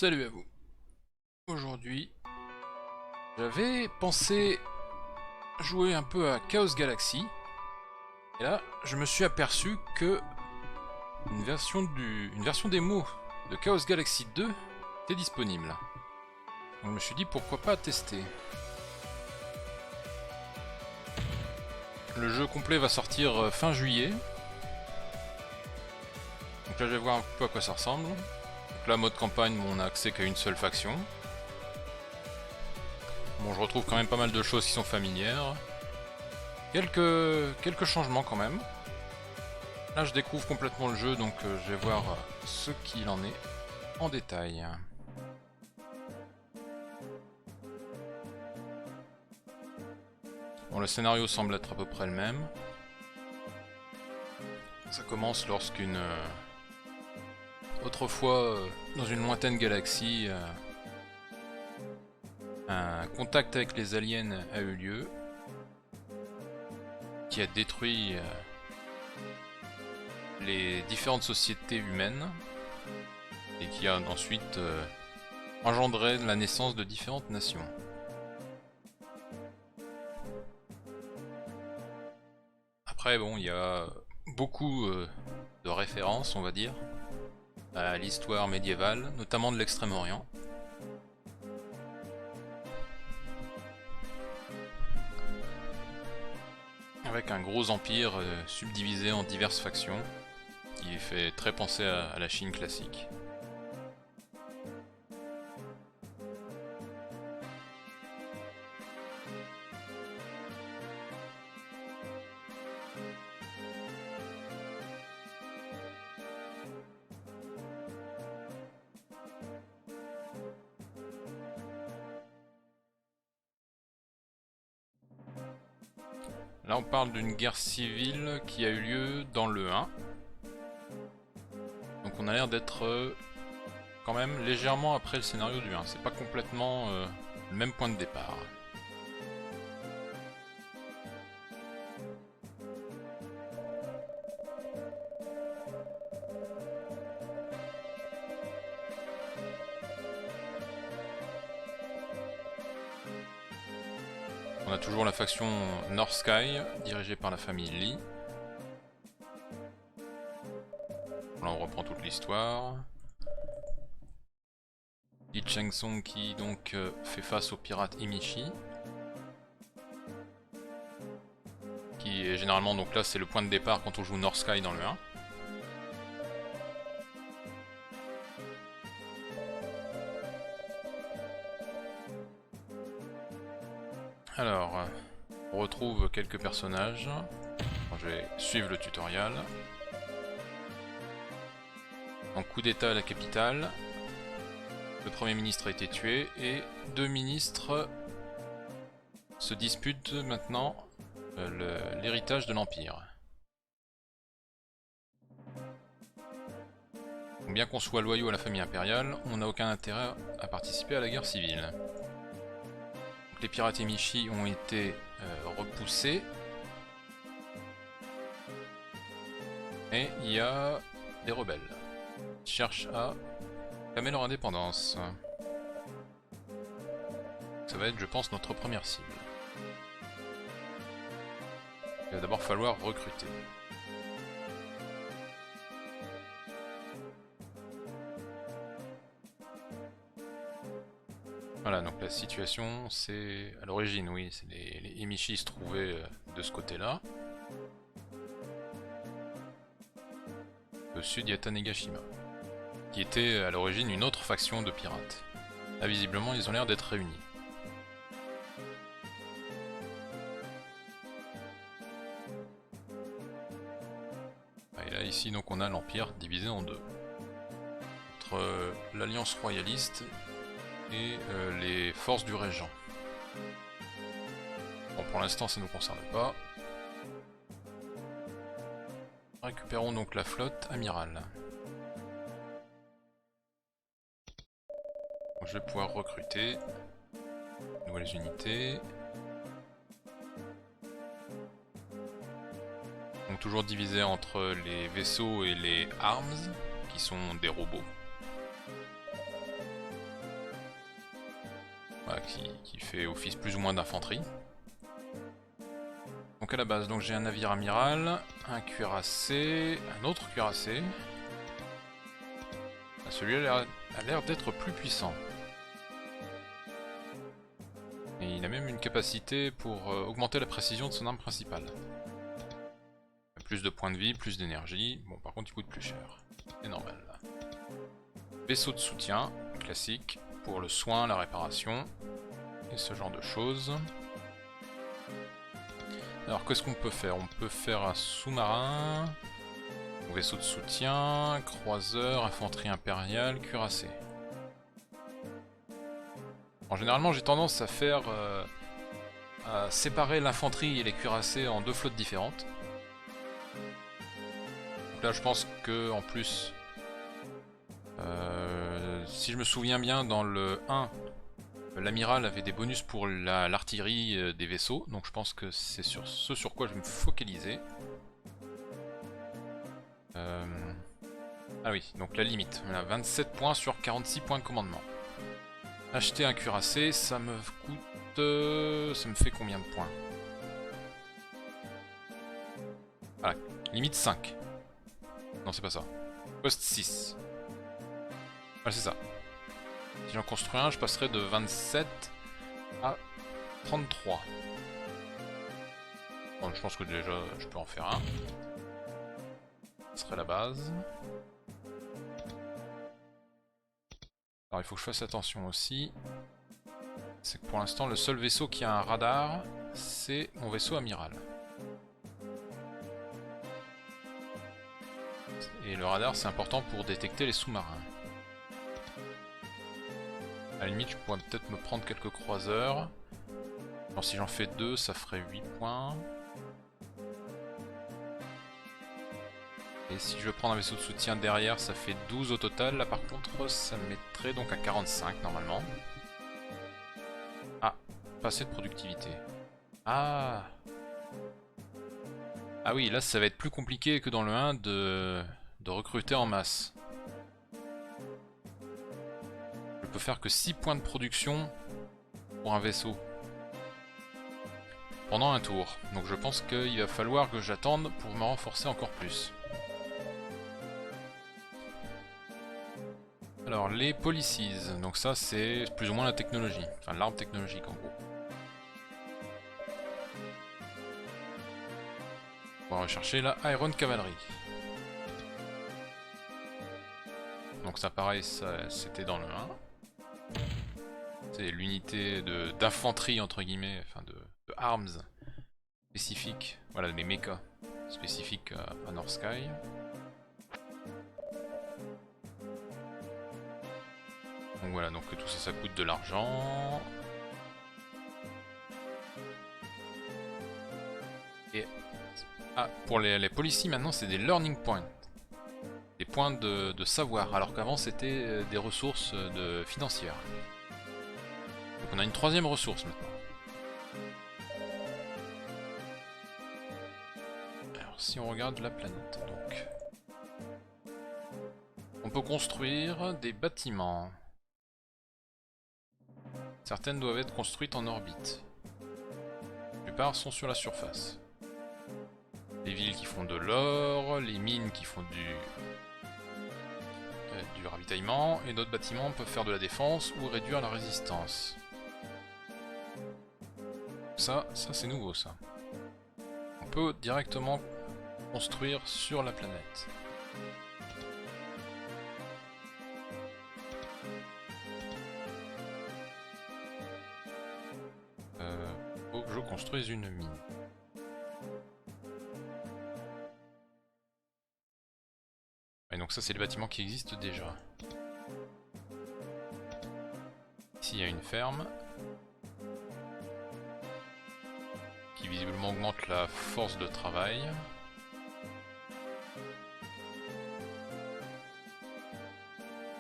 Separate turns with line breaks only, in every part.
Salut à vous. Aujourd'hui, j'avais pensé jouer un peu à Chaos Galaxy. Et là, je me suis aperçu que une version démo de Chaos Galaxy 2 était disponible. Donc je me suis dit pourquoi pas tester. Le jeu complet va sortir fin juillet. Donc là je vais voir un peu à quoi ça ressemble. Donc là mode campagne, on n'a accès qu'à une seule faction. Bon, je retrouve quand même pas mal de choses qui sont familières. Quelques changements quand même. Là je découvre complètement le jeu, donc je vais voir ce qu'il en est en détail. Bon, le scénario semble être à peu près le même. Ça commence lorsqu'une... autrefois, dans une lointaine galaxie, un contact avec les aliens a eu lieu, qui a détruit les différentes sociétés humaines, et qui a ensuite engendré la naissance de différentes nations. Après, bon, il y a beaucoup de références, on va dire, à l'histoire médiévale, notamment de l'Extrême-Orient. Avec un gros empire subdivisé en diverses factions, qui fait très penser à la Chine classique. Là on parle d'une guerre civile qui a eu lieu dans le 1. Donc on a l'air d'être quand même légèrement après le scénario du 1. C'est pas complètement le même point de départ. On a toujours la faction North Sky, dirigée par la famille Lee. Là on reprend toute l'histoire. Li Chengsong qui donc fait face au pirate Imishi. Qui est généralement, donc là c'est le point de départ quand on joue North Sky dans le 1. Alors, on retrouve quelques personnages. Bon, je vais suivre le tutoriel. En coup d'état à la capitale, le premier ministre a été tué et deux ministres se disputent maintenant l'héritage de l'Empire. Bien qu'on soit loyaux à la famille impériale, on n'a aucun intérêt à participer à la guerre civile. Les pirates Emishi ont été repoussés. Et il y a des rebelles qui cherchent à clamer leur indépendance. Ça va être, je pense, notre première cible. Il va d'abord falloir recruter. Voilà, donc la situation, c'est... À l'origine, oui, les Emishi se trouvaient de ce côté-là. Au sud, il y a Tanegashima, qui était à l'origine une autre faction de pirates. Là, visiblement, ils ont l'air d'être réunis. Et là, ici, donc, on a l'Empire divisé en deux. Entre l'Alliance royaliste et les forces du Régent. Bon, pour l'instant, ça ne nous concerne pas. Récupérons donc la flotte amirale. Donc, je vais pouvoir recruter de nouvelles unités. Donc toujours divisé entre les vaisseaux et les arms, qui sont des robots. voilà, qui fait office plus ou moins d'infanterie. Donc à la base, donc j'ai un navire amiral, un cuirassé, un autre cuirassé. Ah, celui-là a l'air d'être plus puissant. Et il a même une capacité pour augmenter la précision de son arme principale. Plus de points de vie, plus d'énergie. Bon, par contre, il coûte plus cher. C'est normal. Vaisseau de soutien, classique, pour le soin, la réparation et ce genre de choses. Alors, qu'est-ce qu'on peut faire? On peut faire un sous-marin, vaisseau de soutien, croiseur, infanterie impériale, cuirassé. Bon, généralement, j'ai tendance à faire à séparer l'infanterie et les cuirassés en deux flottes différentes. Donc là, je pense que en plus, si je me souviens bien, dans le 1, l'amiral avait des bonus pour l'artillerie des vaisseaux, donc je pense que c'est sur ce sur quoi je vais me focaliser. Ah oui, donc la limite, on a 27 points sur 46 points de commandement. Acheter un cuirassé, ça me coûte... ça me fait combien de points? Voilà, limite 5. Non, c'est pas ça. Poste 6. Voilà, c'est ça. Si j'en construis un, je passerai de 27 à 33. Bon, je pense que déjà, je peux en faire un. Ce serait la base. Alors il faut que je fasse attention aussi. C'est que pour l'instant, le seul vaisseau qui a un radar, c'est mon vaisseau amiral. Et le radar, c'est important pour détecter les sous-marins. À la limite, je pourrais peut-être me prendre quelques croiseurs. Alors si j'en fais 2, ça ferait 8 points. Et si je veux prendre un vaisseau de soutien derrière, ça fait 12 au total. Là par contre, ça me mettrait donc à 45 normalement. Ah, pas assez de productivité. Ah. Ah oui, là ça va être plus compliqué que dans le 1 de recruter en masse. Je peux faire que 6 points de production pour un vaisseau. Pendant un tour. Donc je pense qu'il va falloir que j'attende pour me renforcer encore plus. Alors les policies, donc ça c'est plus ou moins la technologie, enfin l'arbre technologique en gros. On va rechercher la Iron Cavalry. Donc ça pareil, c'était dans le 1. C'est l'unité d'infanterie entre guillemets, enfin de arms spécifiques, voilà les mechas spécifiques à North Sky. Donc voilà, donc tout ça, ça coûte de l'argent. Et pour les policies maintenant, c'est des learning points. Des points de savoir, alors qu'avant c'était des ressources financières. Donc on a une troisième ressource maintenant. Alors si on regarde la planète, donc... on peut construire des bâtiments. Certaines doivent être construites en orbite. La plupart sont sur la surface. Les villes qui font de l'or, les mines qui font du ravitaillement, et d'autres bâtiments peuvent faire de la défense ou réduire la résistance. Ça c'est nouveau ça. On peut directement construire sur la planète. Faut que je construise une mine. Et donc ça c'est les bâtiments qui existent déjà. Ici il y a une ferme qui visiblement augmente la force de travail.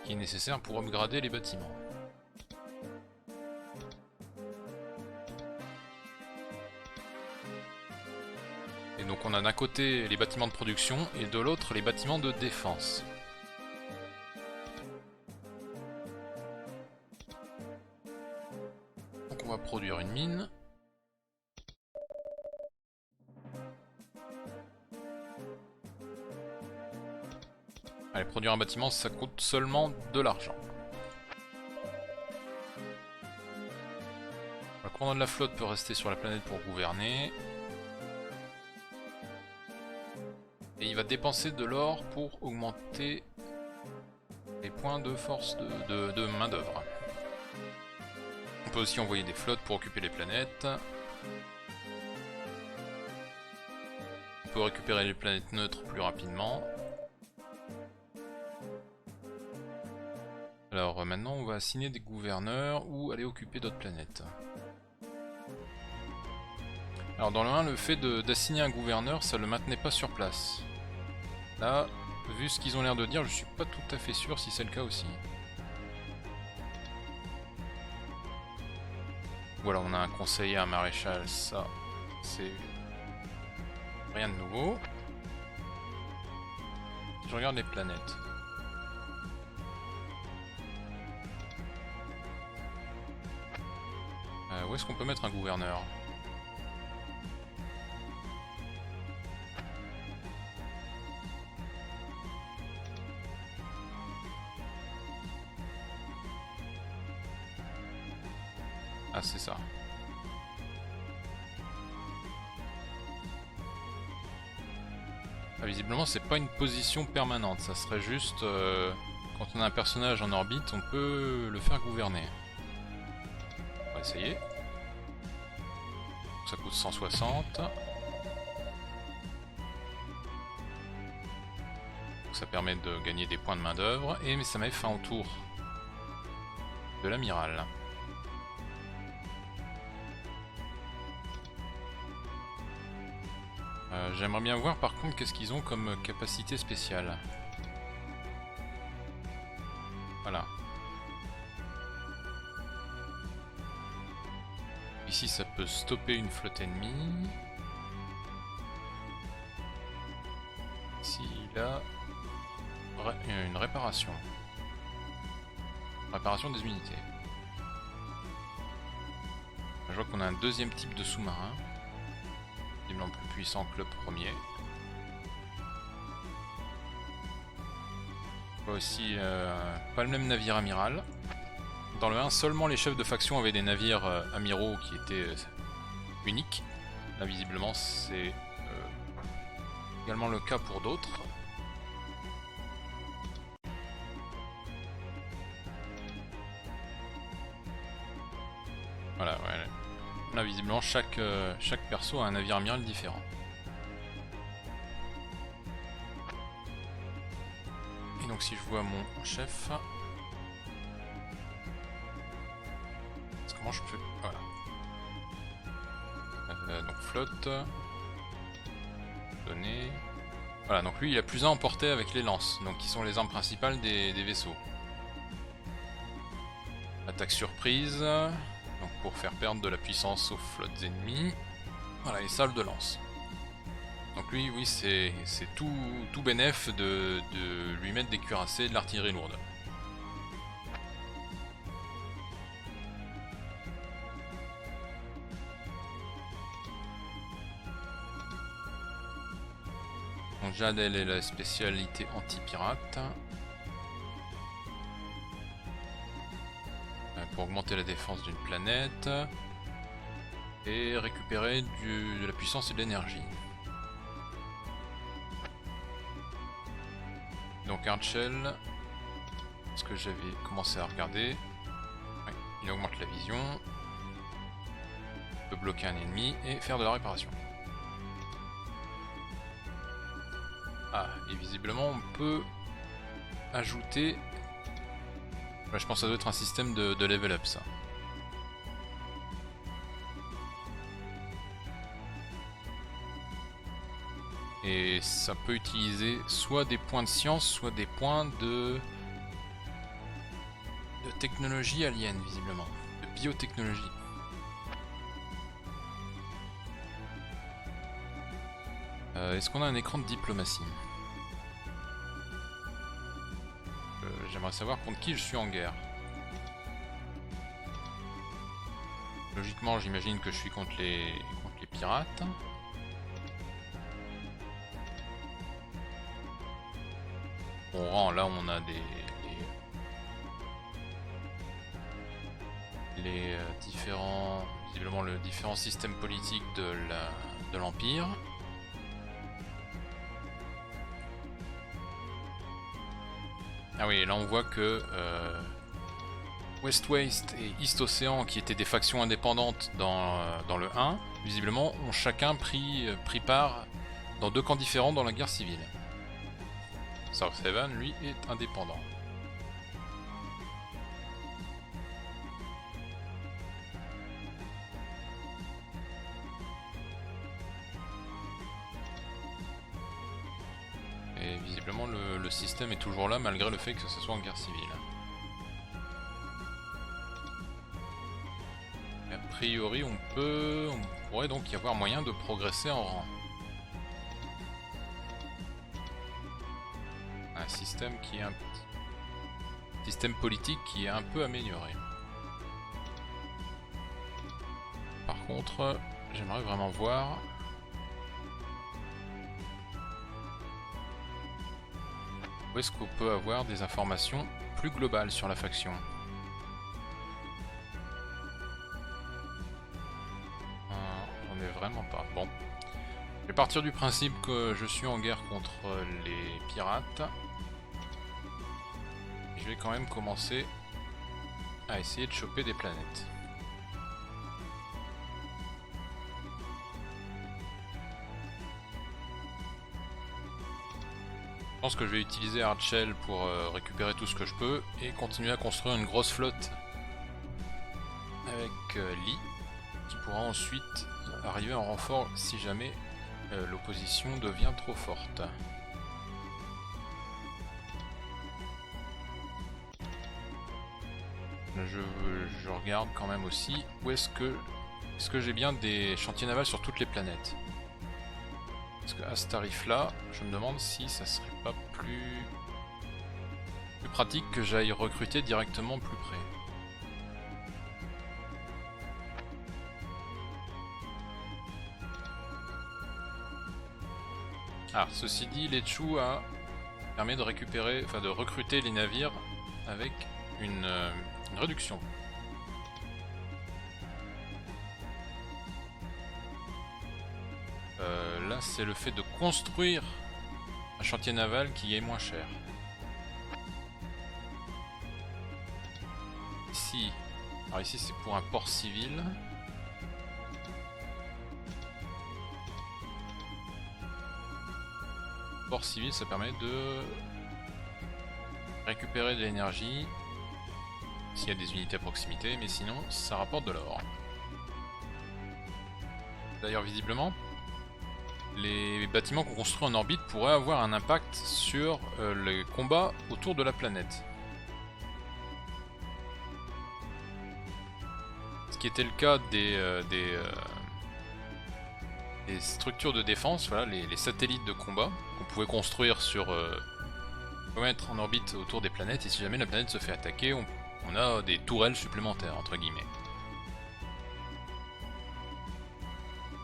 Qui est nécessaire pour upgrader les bâtiments. Et donc on a d'un côté les bâtiments de production et de l'autre les bâtiments de défense. produire une mine. Allez, produire un bâtiment, ça coûte seulement de l'argent. Le commandant de la flotte peut rester sur la planète pour gouverner. Et il va dépenser de l'or pour augmenter les points de force de main d'œuvre. On peut aussi envoyer des flottes pour occuper les planètes. On peut récupérer les planètes neutres plus rapidement. Alors maintenant on va assigner des gouverneurs ou aller occuper d'autres planètes. Alors dans le 1, le fait d'assigner un gouverneur, ça le maintenait pas sur place. Là, vu ce qu'ils ont l'air de dire, je suis pas tout à fait sûr si c'est le cas aussi. Voilà, on a un conseiller, un maréchal, ça c'est rien de nouveau. Je regarde les planètes. Où est-ce qu'on peut mettre un gouverneur? Ah, c'est ça. Ah, visiblement, c'est pas une position permanente. Ça serait juste quand on a un personnage en orbite, on peut le faire gouverner. On va essayer. Ça coûte 160. Donc ça permet de gagner des points de main d'œuvre et ça met fin au tour de l'amiral. J'aimerais bien voir par contre qu'est-ce qu'ils ont comme capacité spéciale. Voilà. Ici ça peut stopper une flotte ennemie. Ici là, une réparation. Réparation des unités. Je vois qu'on a un deuxième type de sous-marin. Visiblement plus puissant que le premier. On voit aussi pas le même navire amiral. Dans le 1, seulement les chefs de faction avaient des navires amiraux qui étaient uniques. Là, visiblement, c'est également le cas pour d'autres. Voilà, ouais. Là, visiblement, chaque perso a un navire amiral différent. Et donc, si je vois mon chef... Comment je peux... Voilà. Donc flotte. Données. Voilà, donc lui il a plus à emporter avec les lances, donc qui sont les armes principales des vaisseaux. Attaque surprise. Donc pour faire perdre de la puissance aux flottes ennemies. Voilà, et salve de lance. Donc lui, oui, c'est tout bénef de lui mettre des cuirassés et de l'artillerie lourde. Donc Jade, elle est la spécialité anti-pirate. Pour augmenter la défense d'une planète. Et récupérer de la puissance et de l'énergie. Donc Archel, ce que j'avais commencé à regarder, ouais, il augmente la vision, peut bloquer un ennemi et faire de la réparation. Ah, et visiblement on peut ajouter... Ouais, je pense que ça doit être un système de level up ça. Et ça peut utiliser soit des points de science, soit des points de technologie alien visiblement, de biotechnologie. Est-ce qu'on a un écran de diplomatie? J'aimerais savoir contre qui je suis en guerre. Logiquement, j'imagine que je suis contre les pirates. Bon rang, là on a les différents, visiblement le différent système politique de l'Empire. Ah oui, là on voit que West Waste et East Ocean, qui étaient des factions indépendantes dans le 1, visiblement ont chacun pris part dans deux camps différents dans la guerre civile. South Haven, lui, est indépendant. Et visiblement le système est toujours là malgré le fait que ce soit en guerre civile. A priori on pourrait donc y avoir moyen de progresser en rang. Un système qui est système politique qui est un peu amélioré. Par contre, j'aimerais vraiment voir où est-ce qu'on peut avoir des informations plus globales sur la faction. On est vraiment pas. Bon. Je vais partir du principe que je suis en guerre contre les pirates. Je vais quand même commencer à essayer de choper des planètes. Je pense que je vais utiliser Hardshell pour récupérer tout ce que je peux et continuer à construire une grosse flotte avec Lee, qui pourra ensuite arriver en renfort si jamais l'opposition devient trop forte. Je regarde quand même aussi où est-ce que j'ai bien des chantiers navals sur toutes les planètes. Parce qu'à ce tarif là, je me demande si ça serait pas plus pratique que j'aille recruter directement plus près. Ah, ceci dit, Lechu permet de récupérer, enfin de recruter les navires avec une réduction. Là, c'est le fait de construire un chantier naval qui est moins cher. Ici, alors ici c'est pour un port civil. Port civil, ça permet de récupérer de l'énergie s'il y a des unités à proximité, mais sinon ça rapporte de l'or. D'ailleurs, visiblement, les bâtiments qu'on construit en orbite pourraient avoir un impact sur les combats autour de la planète. Ce qui était le cas des structures de défense, voilà, les satellites de combat qu'on pouvait construire mettre en orbite autour des planètes, et si jamais la planète se fait attaquer, on a des tourelles supplémentaires, entre guillemets.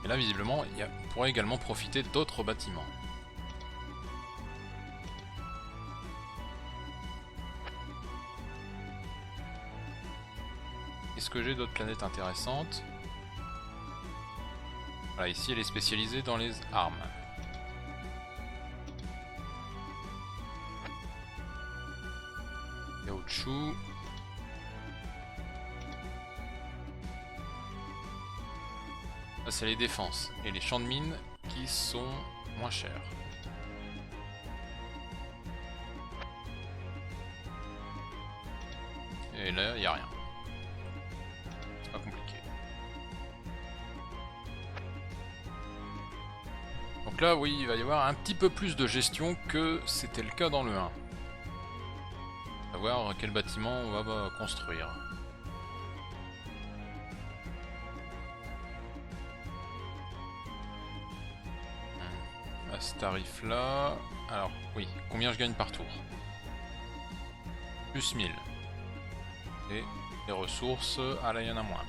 Et là, visiblement, on pourrait également profiter d'autres bâtiments. Est-ce que j'ai d'autres planètes intéressantes? Voilà, ici elle est spécialisée dans les armes. Yaochu. Là c'est les défenses et les champs de mines qui sont moins chers. Et là il n'y a rien. C'est pas compliqué. Donc là oui, il va y avoir un petit peu plus de gestion que c'était le cas dans le 1. Savoir quel bâtiment on va construire. À ce tarif là, alors oui, combien je gagne par tour? Plus 1000. Et les ressources, ah là il y en a moins.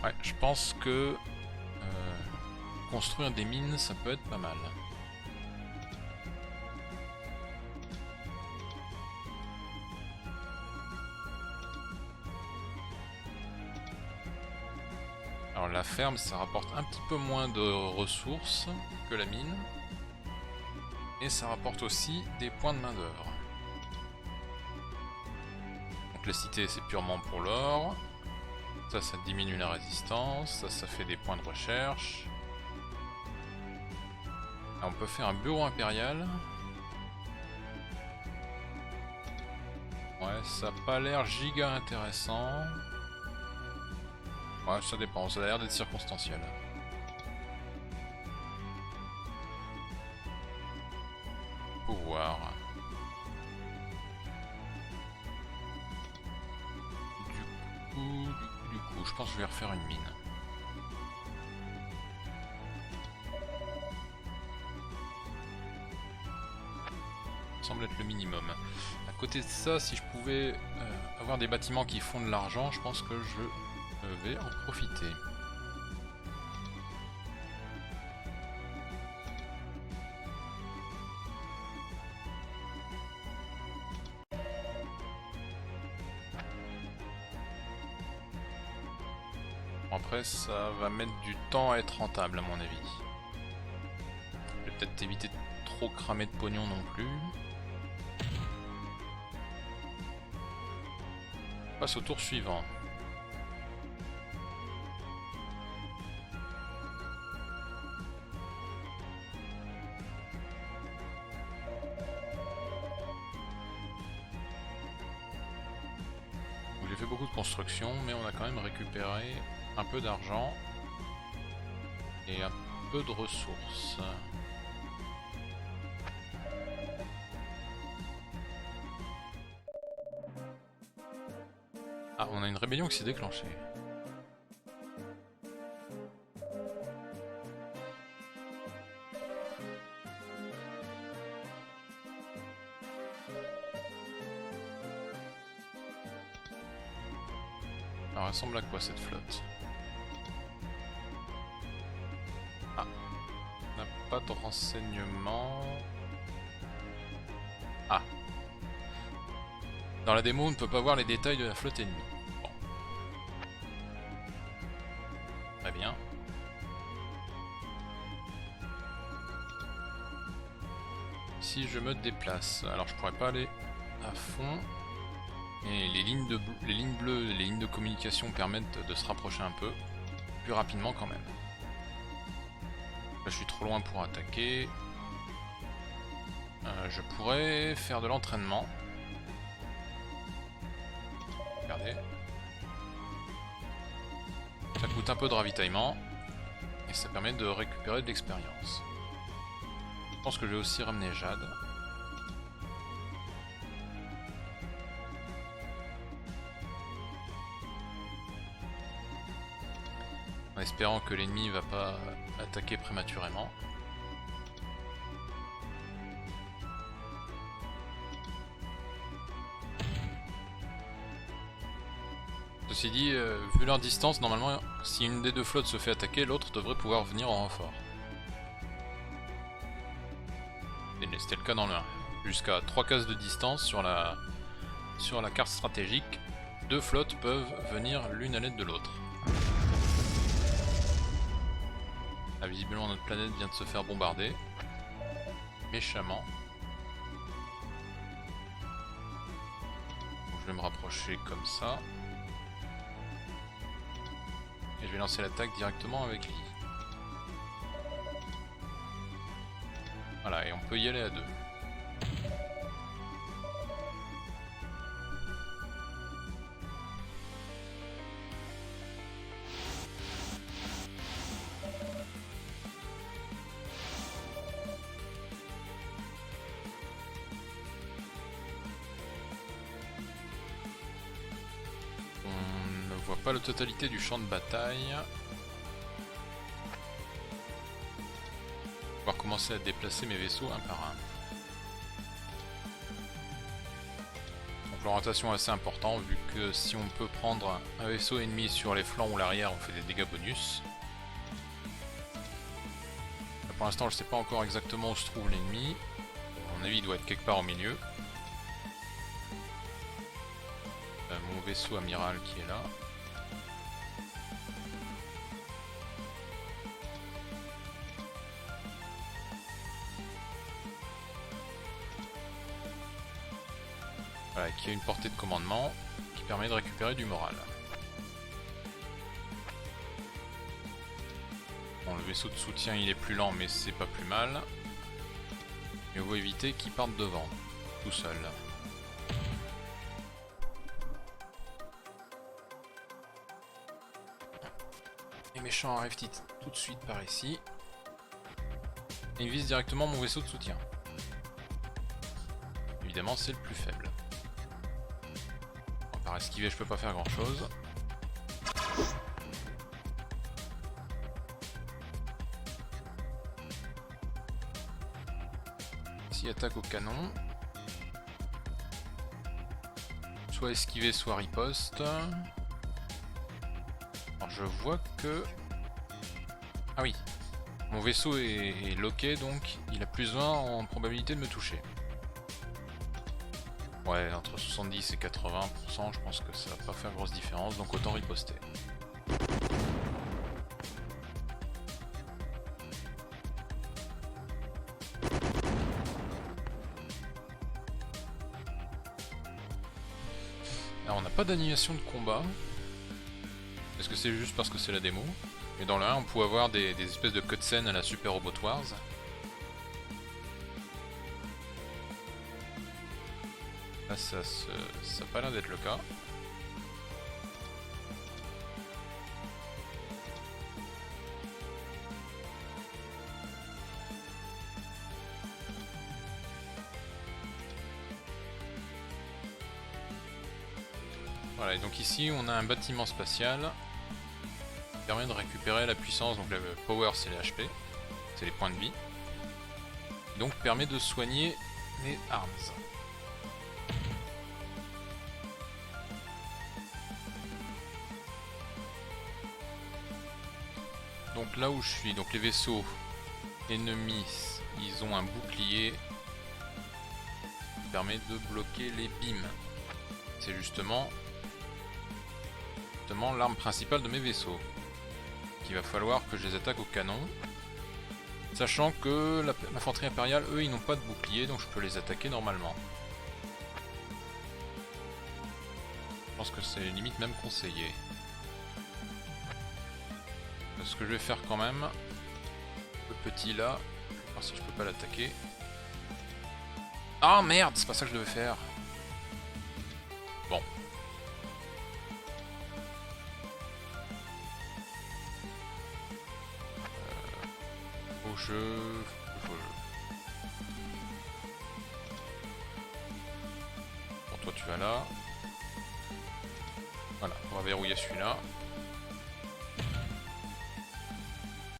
Ouais, je pense que construire des mines, ça peut être pas mal. Alors la ferme, ça rapporte un petit peu moins de ressources que la mine. Et ça rapporte aussi des points de main d'œuvre. Donc la cité, c'est purement pour l'or. Ça diminue la résistance. Ça fait des points de recherche. On peut faire un bureau impérial. Ouais, ça n'a pas l'air giga intéressant. Ouais, ça dépend, ça a l'air d'être circonstanciel. Pouvoir. Du coup, je pense que je vais refaire une mine. Ça semble être le minimum. À côté de ça, si je pouvais avoir des bâtiments qui font de l'argent, je pense que je vais en profiter. Après, ça va mettre du temps à être rentable à mon avis. Je vais peut-être éviter de trop cramer de pognon non plus. On passe au tour suivant. J'ai fait beaucoup de construction, mais on a quand même récupéré un peu d'argent et un peu de ressources. Ah, on a une rébellion qui s'est déclenchée. Elle ressemble à quoi cette flotte? Ah, on n'a pas de renseignements. Ah. Dans la démo, on ne peut pas voir les détails de la flotte ennemie. Bon. Très bien. Si je me déplace, alors je pourrais pas aller à fond. Et les lignes bleues, les lignes de communication permettent de se rapprocher un peu plus rapidement quand même. Là, je suis trop loin pour attaquer. Je pourrais faire de l'entraînement. Regardez. Ça coûte un peu de ravitaillement. Et ça permet de récupérer de l'expérience. Je pense que je vais aussi ramener Jade. En espérant que l'ennemi ne va pas attaquer prématurément. Ceci dit, vu leur distance, normalement, si une des deux flottes se fait attaquer, l'autre devrait pouvoir venir en renfort. Et c'était le cas dans le 1. Jusqu'à 3 cases de distance sur la carte stratégique, deux flottes peuvent venir l'une à l'aide de l'autre. Ah, visiblement notre planète vient de se faire bombarder. Méchamment. Donc, je vais me rapprocher comme ça. Et je vais lancer l'attaque directement avec lui. Voilà, et on peut y aller à deux. On ne voit pas la totalité du champ de bataille. Je vais pouvoir commencer à déplacer mes vaisseaux un par un. Donc l'orientation est assez important vu que si on peut prendre un vaisseau ennemi sur les flancs ou l'arrière, on fait des dégâts bonus. Là, pour l'instant, je sais pas encore exactement où se trouve l'ennemi. À mon avis, il doit être quelque part au milieu. Mon vaisseau amiral qui est là. Voilà, qui a une portée de commandement qui permet de récupérer du moral. Bon, le vaisseau de soutien il est plus lent mais c'est pas plus mal. Mais on va éviter qu'il parte devant, tout seul. Les méchants arrivent tout de suite par ici. Et ils visent directement mon vaisseau de soutien. Évidemment c'est le plus faible. Bon, par esquiver je peux pas faire grand chose. Ici attaque au canon. Soit esquiver soit riposte. Alors je vois que... Ah oui, mon vaisseau est loqué donc il a plus 20 en probabilité de me toucher. Ouais, entre 70 et 80%, je pense que ça va pas faire grosse différence, donc autant riposter. Alors on n'a pas d'animation de combat. Est-ce que c'est juste parce que c'est la démo? Mais dans le 1 on pouvait avoir des espèces de cutscenes à la Super Robot Wars. Là ça a pas l'air d'être le cas. Voilà, et donc ici on a un bâtiment spatial qui permet de récupérer la puissance, donc le power c'est les HP, c'est les points de vie, et donc permet de soigner les arms. Donc là où je suis, donc les vaisseaux ennemis, ils ont un bouclier qui permet de bloquer les beams. C'est justement l'arme principale de mes vaisseaux. Il va falloir que je les attaque au canon. Sachant que l'infanterie impériale, eux, ils n'ont pas de bouclier, donc je peux les attaquer normalement. Je pense que c'est limite même conseillé. Ce que je vais faire quand même, le petit là, je vais voir si je peux pas l'attaquer. Ah merde, c'est pas ça que je devais faire. Bon. Faut jeu. Bon, toi tu vas là. Voilà, on va verrouiller celui-là.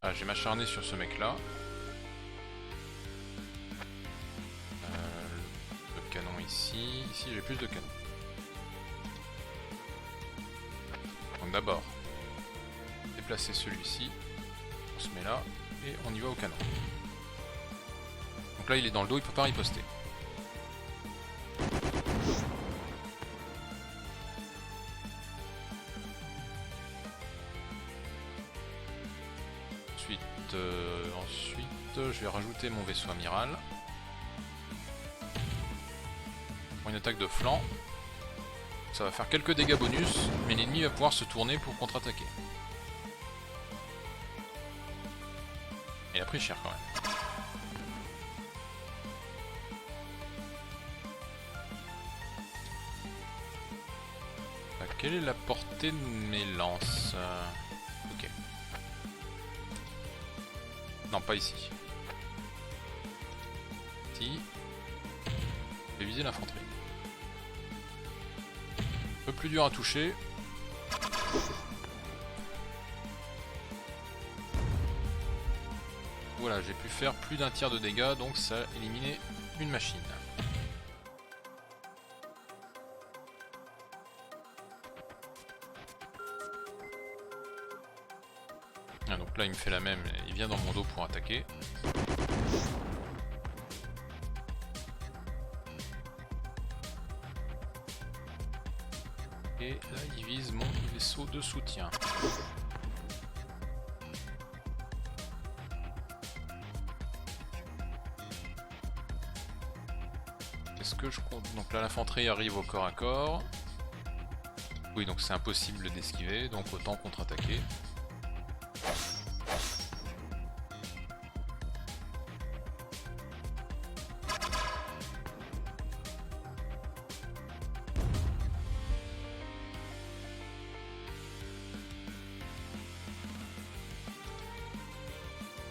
Ah, j'ai m'acharné sur ce mec là. Le canon ici. Ici j'ai plus de canons. Donc d'abord, déplacer celui-ci. On se met là et on y va au canon. Donc là il est dans le dos, il peut pas riposter. Ensuite, je vais rajouter mon vaisseau amiral. Pour une attaque de flanc. Ça va faire quelques dégâts bonus, mais l'ennemi va pouvoir se tourner pour contre-attaquer. Il a pris cher quand même. Quelle est la portée de mes lances? Ok. Non, pas ici. Si. Je vais viser l'infanterie. Un peu plus dur à toucher. Voilà, j'ai pu faire plus d'un tiers de dégâts, donc ça a éliminé une machine. là il me fait la même, il vient dans mon dos pour attaquer. Et là il vise mon vaisseau de soutien. Est-ce que je compte... Donc là l'infanterie arrive au corps à corps. Oui, donc c'est impossible d'esquiver, donc autant contre-attaquer.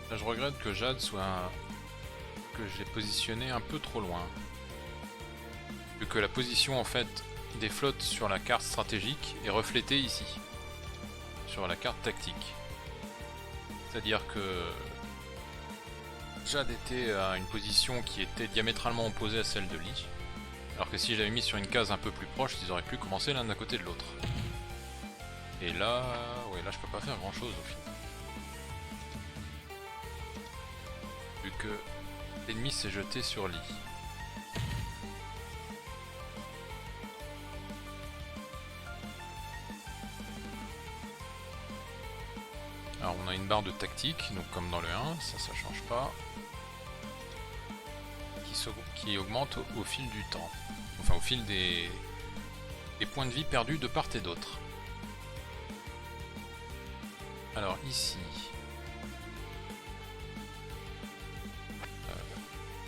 Là, je regrette que Jade soit... que j'ai positionné un peu trop loin. Vu que la position en fait des flottes sur la carte stratégique est reflétée ici, sur la carte tactique. C'est-à-dire que Jade était à une position qui était diamétralement opposée à celle de Lee, alors que si j'avais mis sur une case un peu plus proche, ils auraient pu commencer l'un à côté de l'autre. Et là, ouais, là je peux pas faire grand chose au final. Vu que l'ennemi s'est jeté sur Lee. Alors on a une barre de tactique, donc comme dans le 1, ça change pas. Qui augmente au fil du temps. Enfin au fil des points de vie perdus de part et d'autre. Alors ici...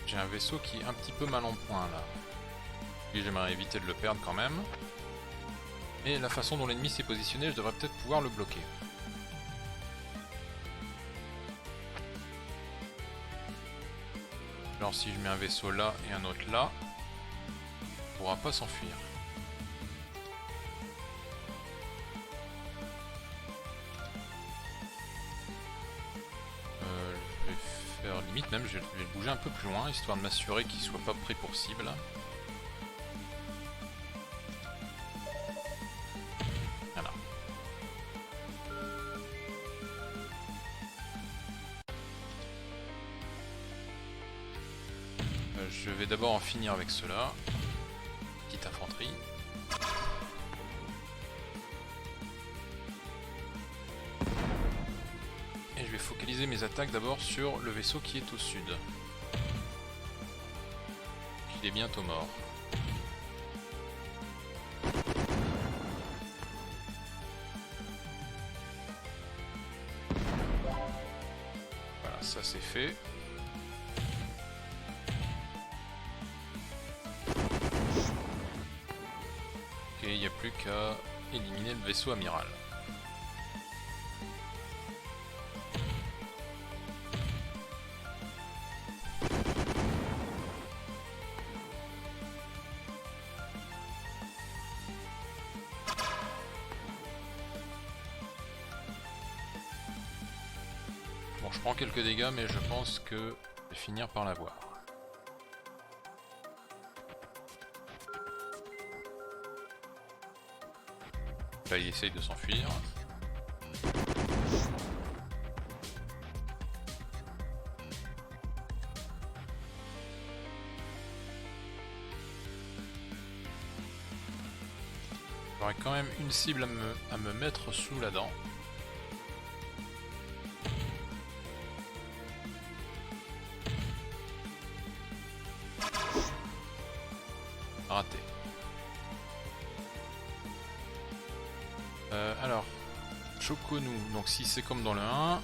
j'ai un vaisseau qui est un petit peu mal en point là. Et j'aimerais éviter de le perdre quand même. Mais la façon dont l'ennemi s'est positionné, je devrais peut-être pouvoir le bloquer. Alors si je mets un vaisseau là et un autre là, il ne pourra pas s'enfuir. Je vais faire limite même, je vais le bouger un peu plus loin, histoire de m'assurer qu'il soit pas pris pour cible. Voilà. Je vais d'abord en finir avec cela. Petite infanterie. Et je vais focaliser mes attaques d'abord sur le vaisseau qui est au sud. Il est bientôt mort. Voilà, ça c'est fait. Ok, il n'y a plus qu'à éliminer le vaisseau amiral. Bon, je prends quelques dégâts, mais je pense que je vais finir par l'avoir. Là, il essaye de s'enfuir. J'aurais quand même une cible à me mettre sous la dent. Raté. Alors, Choconu, donc si c'est comme dans le 1, donc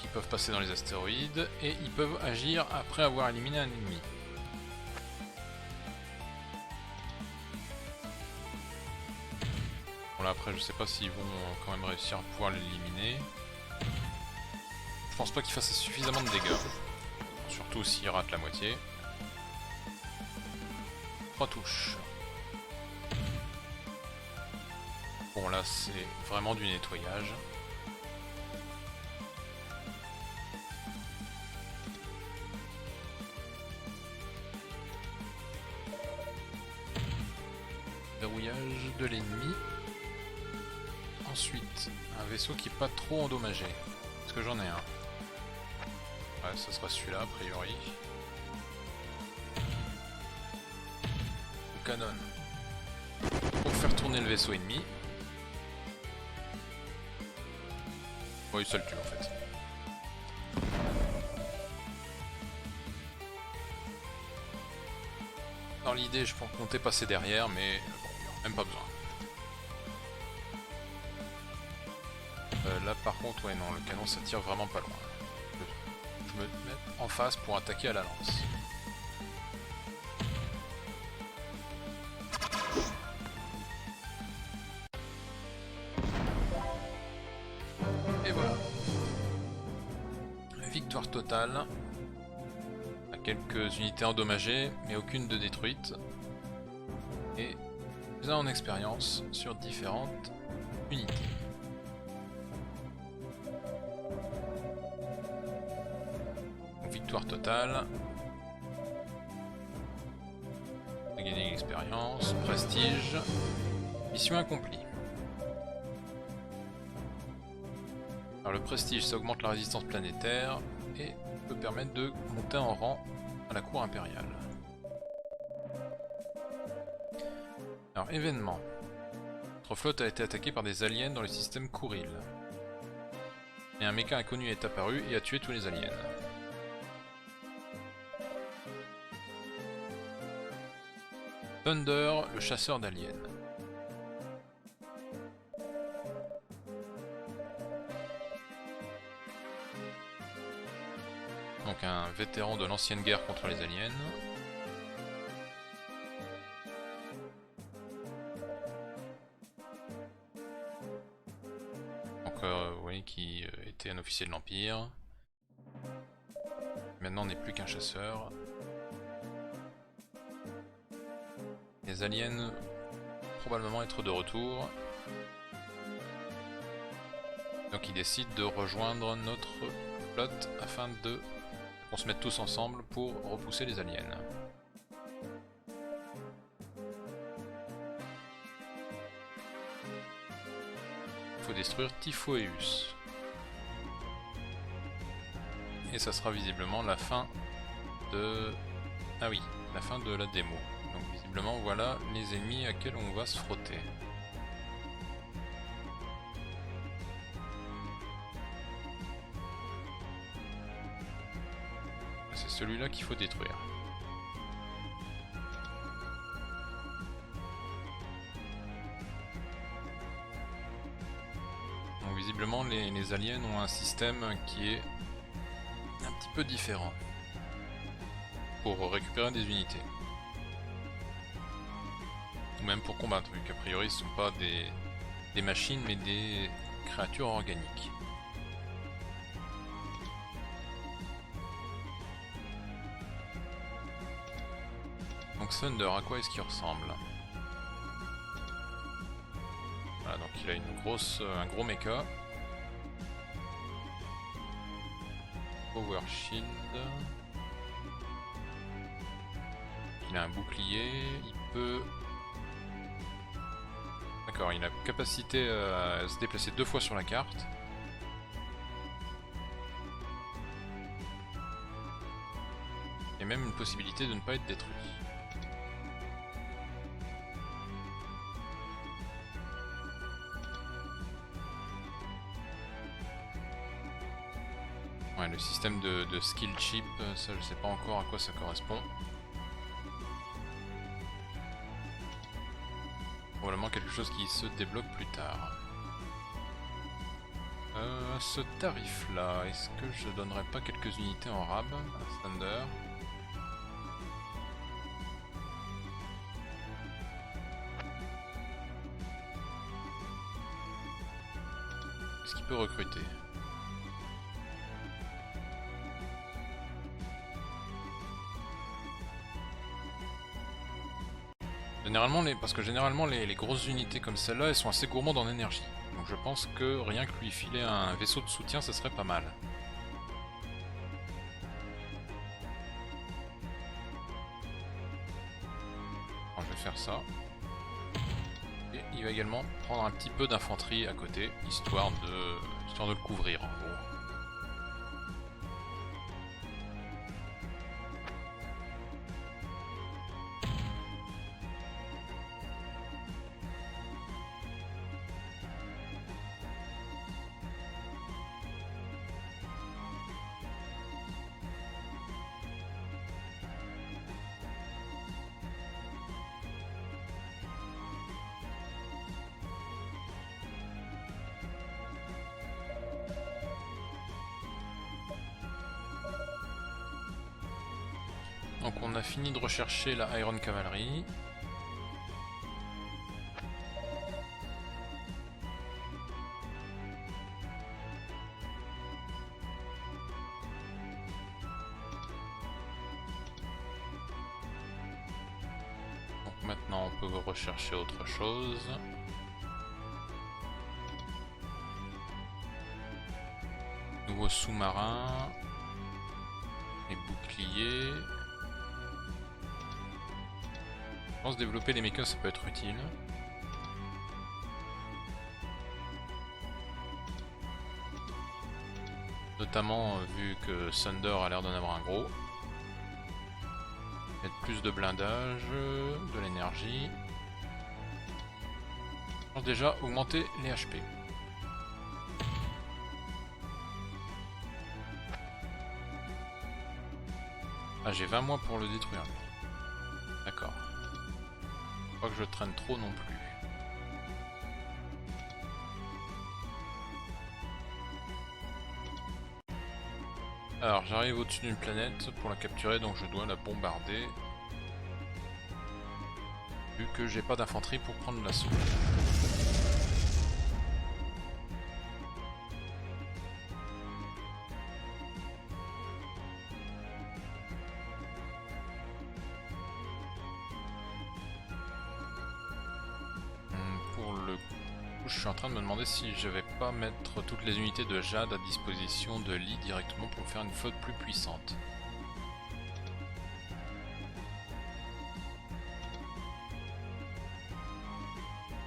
ils peuvent passer dans les astéroïdes et ils peuvent agir après avoir éliminé un ennemi. Bon là après je sais pas s'ils vont quand même réussir à pouvoir l'éliminer. Je pense pas qu'ils fassent suffisamment de dégâts, surtout s'ils ratent la moitié. 3 touches. Bon là c'est vraiment du nettoyage. Verrouillage de l'ennemi. Ensuite, un vaisseau qui est pas trop endommagé. Est-ce que j'en ai un? Ouais, ça sera celui-là a priori. Le canon. Pour faire tourner le vaisseau ennemi. Oui, ça le tue en fait. Dans l'idée, je comptais passer derrière, mais bon, même pas besoin. Là par contre, ouais non, le canon ça tire vraiment pas loin. Je me mets en face pour attaquer à la lance. Et voilà. Victoire totale. Quelques unités endommagées, mais aucune de détruite. Et plus un en expérience sur différentes unités. Donc, victoire totale. On a gagné l'expérience, prestige. Mission accomplie. Alors le prestige, ça augmente la résistance planétaire et peut permettre de monter en rang à la cour impériale. Alors événement. Notre flotte a été attaquée par des aliens dans le système Kouril. Et un méca inconnu est apparu et a tué tous les aliens. Thunder, le chasseur d'aliens. Donc un vétéran de l'ancienne guerre contre les aliens. Donc vous voyez qui était un officier de l'Empire. Maintenant n'est plus qu'un chasseur. Les aliens vont probablement être de retour. Donc il décide de rejoindre notre flotte afin de qu'on se mette tous ensemble pour repousser les aliens. Il faut détruire Typhoeus. Et ça sera visiblement la fin de... Ah oui, la fin de la démo. Donc visiblement voilà les ennemis à quels on va se frotter. C'est celui-là qu'il faut détruire. Donc visiblement les aliens ont un système qui est un petit peu différent pour récupérer des unités. Ou même pour combattre, vu qu'a priori ce ne sont pas des machines mais des créatures organiques. Donc Thunder, à quoi est-ce qu'il ressemble? Voilà, donc il a un gros mecha. Power Shield. Il a un bouclier, il peut... D'accord, il a capacité à se déplacer 2 fois sur la carte. Et même une possibilité de ne pas être détruit. Ouais, le système de skill chip, ça je sais pas encore à quoi ça correspond. Probablement quelque chose qui se débloque plus tard. Ce tarif là, est-ce que je donnerais pas quelques unités en rab à Thunder? Qu'est-ce qu'il peut recruter? Parce que généralement les grosses unités comme celle-là, elles sont assez gourmandes en énergie. Donc je pense que rien que lui filer un vaisseau de soutien, ça serait pas mal. Alors, je vais faire ça. Et il va également prendre un petit peu d'infanterie à côté, histoire de le couvrir en gros. Donc on a fini de rechercher la Iron Cavalry. Donc maintenant on peut rechercher autre chose. Nouveau sous-marin. Les boucliers. Je pense développer les mechas ça peut être utile. Notamment vu que Thunder a l'air d'en avoir un gros. Mettre plus de blindage, de l'énergie. Je pense déjà augmenter les HP. Ah j'ai 20 mois pour le détruire lui. D'accord. Pas que je traîne trop non plus. Alors j'arrive au-dessus d'une planète pour la capturer, donc je dois la bombarder. Vu que j'ai pas d'infanterie pour prendre l'assaut. Pour le coup, je suis en train de me demander si je vais pas mettre toutes les unités de Jade à disposition de Lee directement pour faire une flotte plus puissante.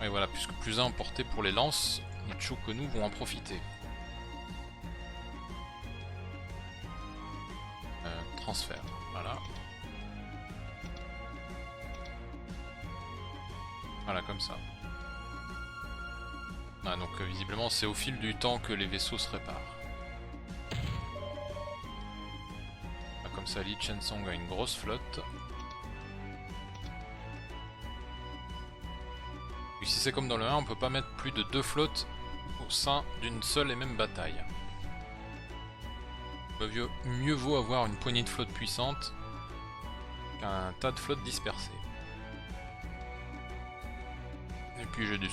Et voilà, puisque plus un emporté pour les lances, les Chokonu vont en profiter. Transfert, voilà. Voilà, comme ça. Ah, donc visiblement c'est au fil du temps que les vaisseaux se réparent. Ah, comme ça, Lee Chensong a une grosse flotte. Et si c'est comme dans le 1, on peut pas mettre plus de 2 flottes au sein d'une seule et même bataille. Mieux vaut avoir une poignée de flottes puissantes qu'un tas de flottes dispersées. Et puis j'ai du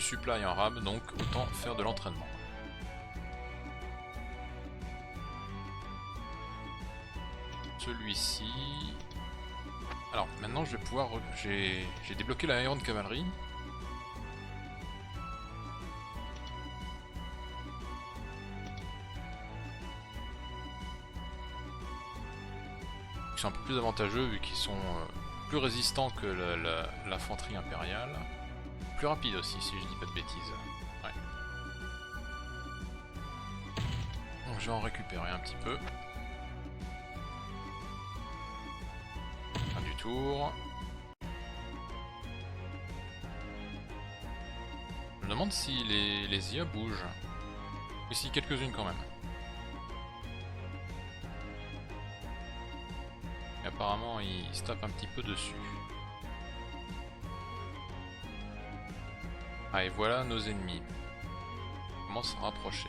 supply en rab, donc autant faire de l'entraînement. Celui-ci... Alors maintenant je vais pouvoir... J'ai débloqué la Iron Cavalry. Ils sont un peu plus avantageux vu qu'ils sont plus résistants que l'infanterie impériale. Plus rapide aussi si je dis pas de bêtises. Ouais. Donc je vais en récupérer un petit peu. Fin du tour. Je me demande si les IA bougent. Mais si, quelques-unes quand même. Et apparemment ils se tapent un petit peu dessus. Ah et voilà nos ennemis. On commence à rapprocher.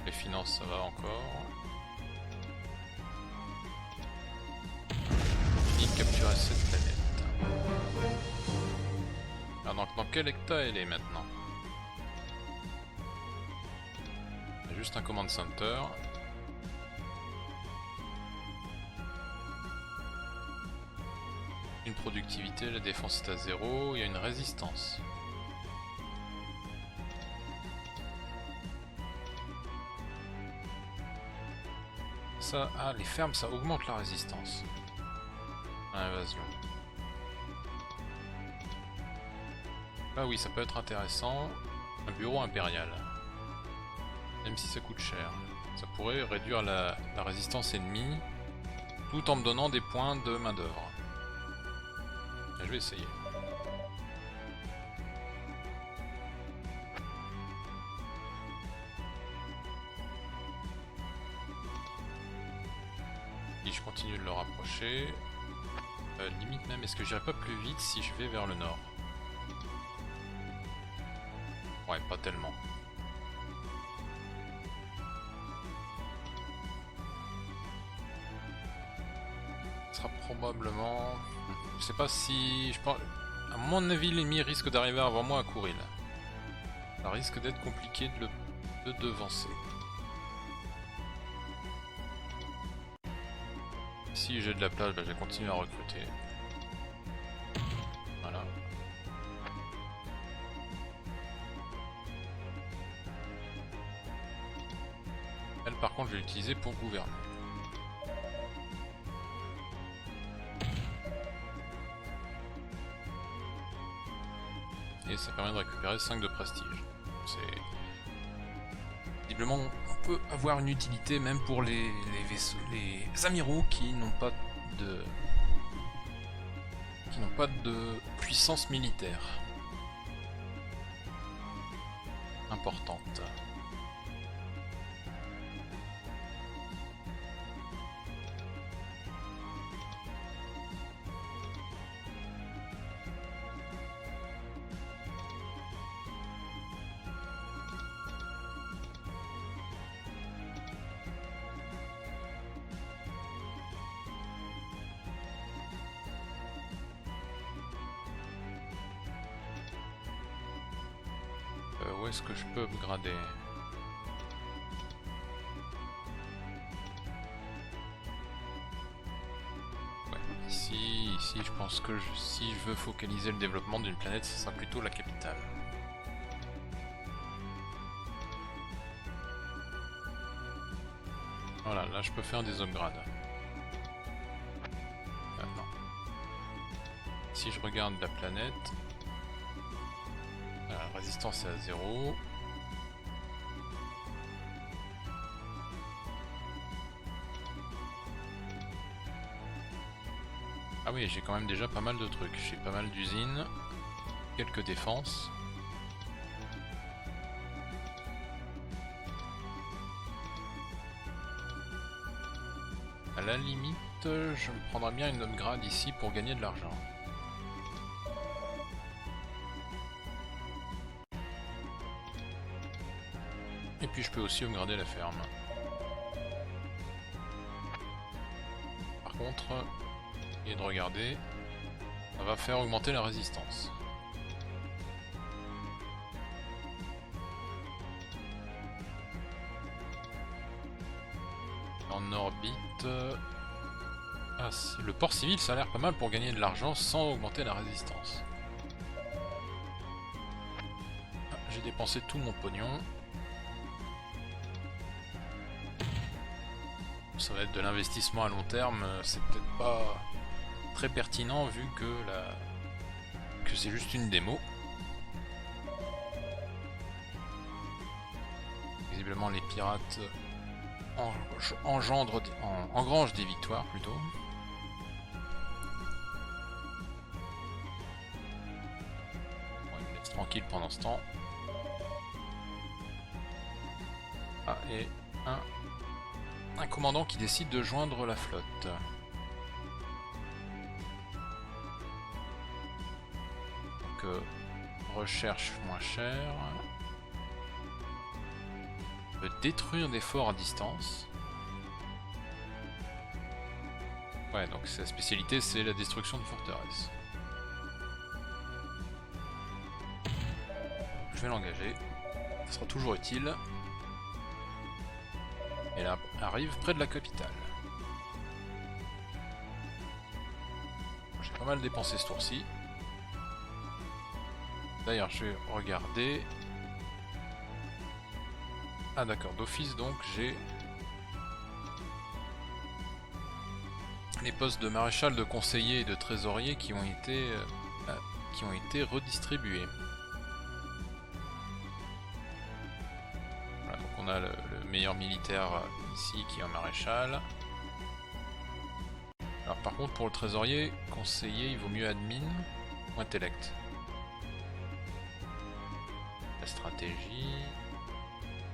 Les finances ça va encore. Fini de capturer cette planète. Alors donc dans quel état elle est maintenant? Juste un command center. Une productivité, la défense est à 0, il y a une résistance. Ça, ah, les fermes, ça augmente la résistance. Invasion. Ah oui, ça peut être intéressant. Un bureau impérial. Même si ça coûte cher. Ça pourrait réduire la résistance ennemie tout en me donnant des points de main d'œuvre. Je vais essayer. Et je continue de le rapprocher. Limite même, est-ce que j'irai pas plus vite si je vais vers le nord? Ouais, pas tellement. Ce sera probablement... Je sais pas si... Je pense... À mon avis, l'ennemi risque d'arriver avant moi à Kouril. Ça risque d'être compliqué de devancer. Si j'ai de la place, bah, je vais continuer à recruter. Voilà. Elle par contre je vais l'utiliser pour gouverner. Et ça permet de récupérer 5 de prestige. C'est... Visiblement on peut avoir une utilité même pour les vaisseaux, les amiraux qui n'ont pas de puissance militaire importante. Où est-ce que je peux upgrader? Ouais, ici je pense que si je veux focaliser le développement d'une planète, ce sera plutôt la capitale. Voilà, là je peux faire des upgrades. Maintenant. Si je regarde la planète, la résistance est à 0. Ah oui, j'ai quand même déjà pas mal de trucs. J'ai pas mal d'usines, quelques défenses. À la limite, je me prendrais bien une upgrade ici pour gagner de l'argent. Et puis je peux aussi upgrader la ferme. Par contre, et de regarder, ça va faire augmenter la résistance. En orbite... Ah, le port civil ça a l'air pas mal pour gagner de l'argent sans augmenter la résistance. Ah, j'ai dépensé tout mon pognon. Ça va être de l'investissement à long terme, c'est peut-être pas très pertinent vu que c'est juste une démo. Visiblement les pirates engrangent des victoires plutôt. On me laisse tranquille pendant ce temps. Ah, et un commandant qui décide de joindre la flotte. Donc, recherche moins chère. Peut détruire des forts à distance. Ouais, donc sa spécialité c'est la destruction de forteresses. Je vais l'engager. Ça sera toujours utile. Et là, arrive près de la capitale. J'ai pas mal dépensé ce tour-ci. D'ailleurs, je vais regarder. Ah d'accord, d'office donc j'ai les postes de maréchal, de conseiller et de trésorier qui ont été redistribués. Voilà, donc on a le meilleur militaire ici qui est un maréchal. Alors par contre pour le trésorier, conseiller, il vaut mieux admin ou intellect. La stratégie,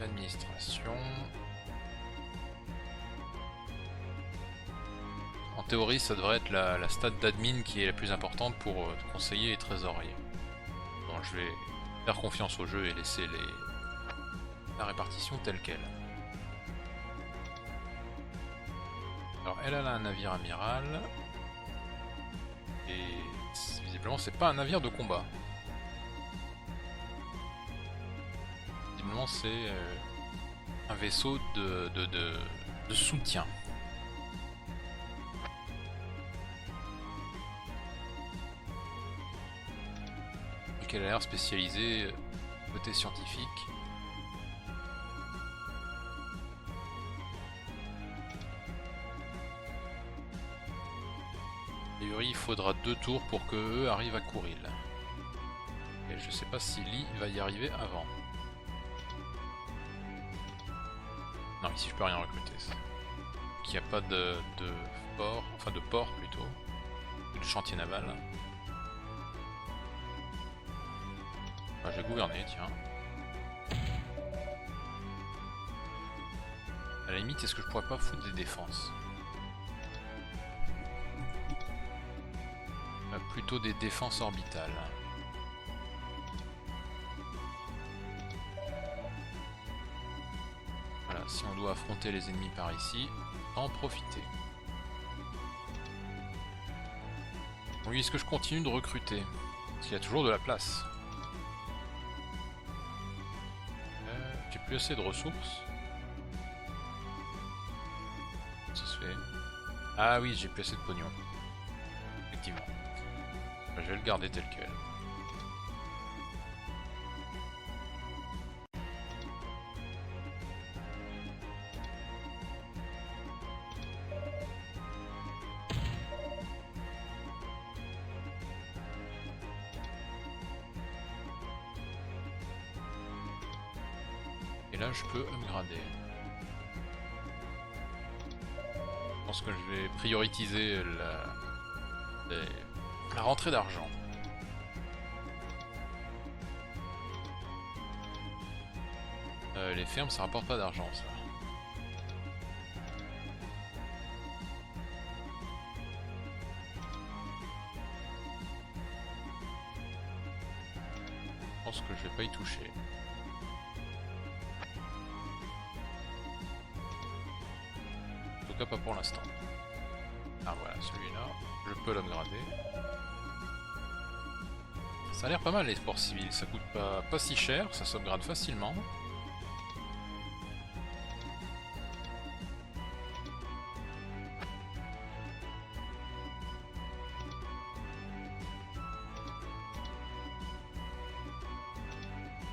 l'administration, théorie, ça devrait être la stat d'admin qui est la plus importante pour conseiller les trésoriers. Bon, je vais faire confiance au jeu et laisser la répartition telle qu'elle. Alors elle a un navire amiral. Et visiblement c'est pas un navire de combat. Visiblement c'est un vaisseau de soutien. Et qu'elle a l'air spécialisée côté scientifique. Il faudra 2 tours pour que eux arrivent à Kouril. Et je sais pas si Lee va y arriver avant. Non, ici je peux rien recruter. Il n'y a pas de port, enfin de port plutôt, de chantier naval. Enfin, je vais gouverner, tiens. À la limite, est-ce que je pourrais pas foutre des défenses? Plutôt des défenses orbitales. Voilà, si on doit affronter les ennemis par ici, en profiter. Bon, lui, est-ce que je continue de recruter? Parce qu'il y a toujours de la place. J'ai plus assez de ressources. Ça se fait. Ah oui, j'ai plus assez de pognon. Effectivement. Je vais le garder tel quel. Et là je peux upgrader. Je pense que je vais prioriser la rentrée d'argent. Les fermes ça rapporte pas d'argent ça. Je pense que je vais pas y toucher. En tout cas pas pour l'instant. Ah voilà, celui-là, je peux l'upgrader. Ça a l'air pas mal les sports civils, ça coûte pas si cher, ça s'upgrade facilement.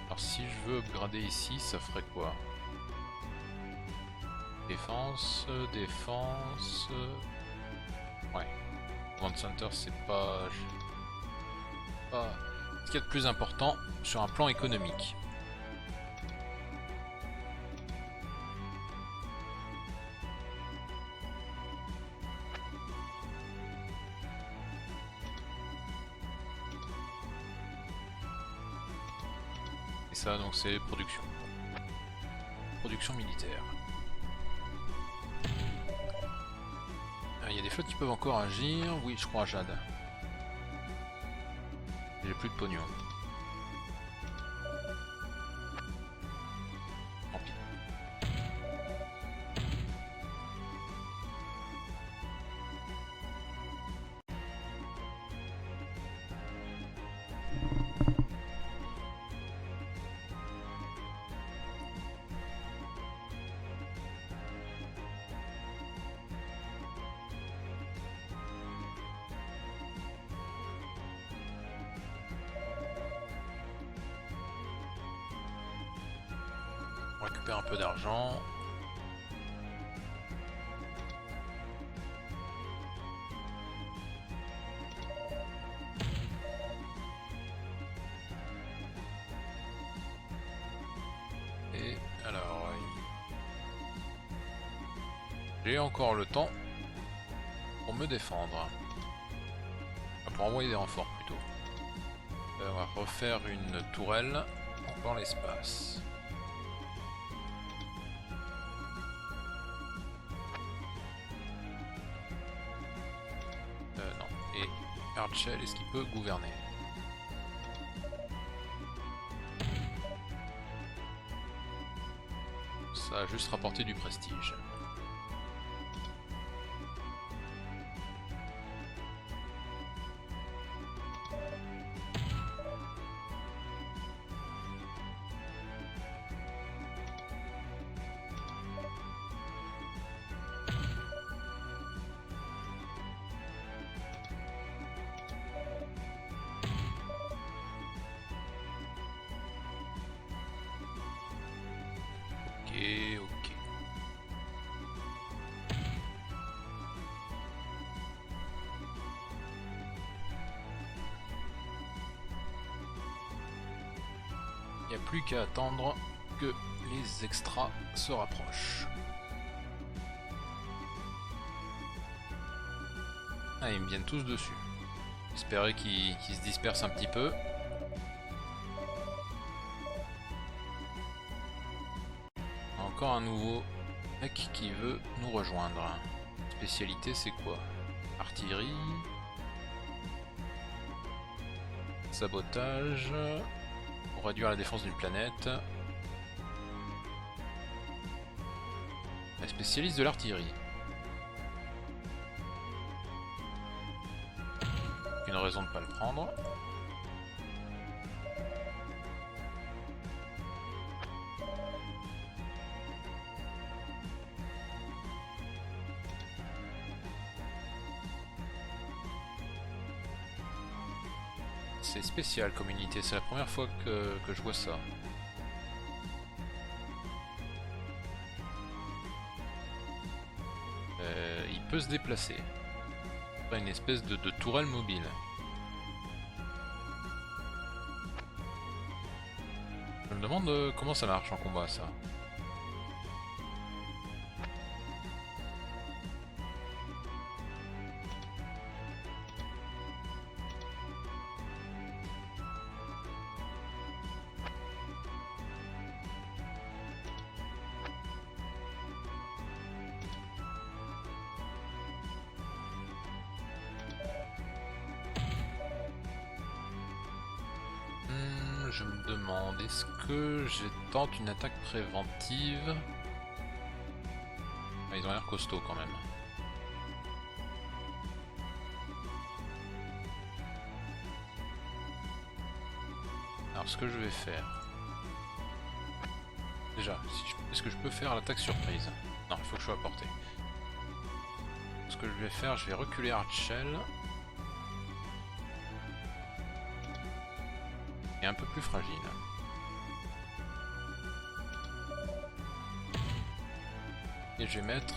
Alors si je veux upgrader ici, ça ferait quoi? Défense, défense... Ouais. Command Center c'est pas ce qu'il y a de plus important sur un plan économique. Et ça donc c'est production. Production militaire. Il y a des flottes qui peuvent encore agir. Oui, je crois à Jade. J'ai plus de pognon. Tant pis. On récupère un peu d'argent. Et alors... j'ai encore le temps pour me défendre. Pour envoyer des renforts plutôt. On va refaire une tourelle dans l'espace. Archel, est-ce qu'il peut gouverner? Ça a juste rapporté du prestige. Ok. Il n'y a plus qu'à attendre que les extras se rapprochent. Ah, ils me viennent tous dessus. J'espérais qu'ils se dispersent un petit peu. Encore un nouveau mec qui veut nous rejoindre. Spécialité, c'est quoi? Artillerie. Sabotage. Pour réduire la défense d'une planète. La spécialiste de l'artillerie. Aucune raison de ne pas le prendre. C'est spécial comme unité, c'est la première fois que je vois ça. Il peut se déplacer. Pas une espèce de tourelle mobile. Je me demande comment ça marche en combat ça. Je me demande, est-ce que j'ai tente une attaque préventive? Ah, ils ont l'air costauds quand même. Alors ce que je vais faire... Déjà, est-ce que je peux faire l'attaque surprise? Non, il faut que je sois à portée. Ce que je vais faire, je vais reculer Archel. Et un peu plus fragile. Et je vais mettre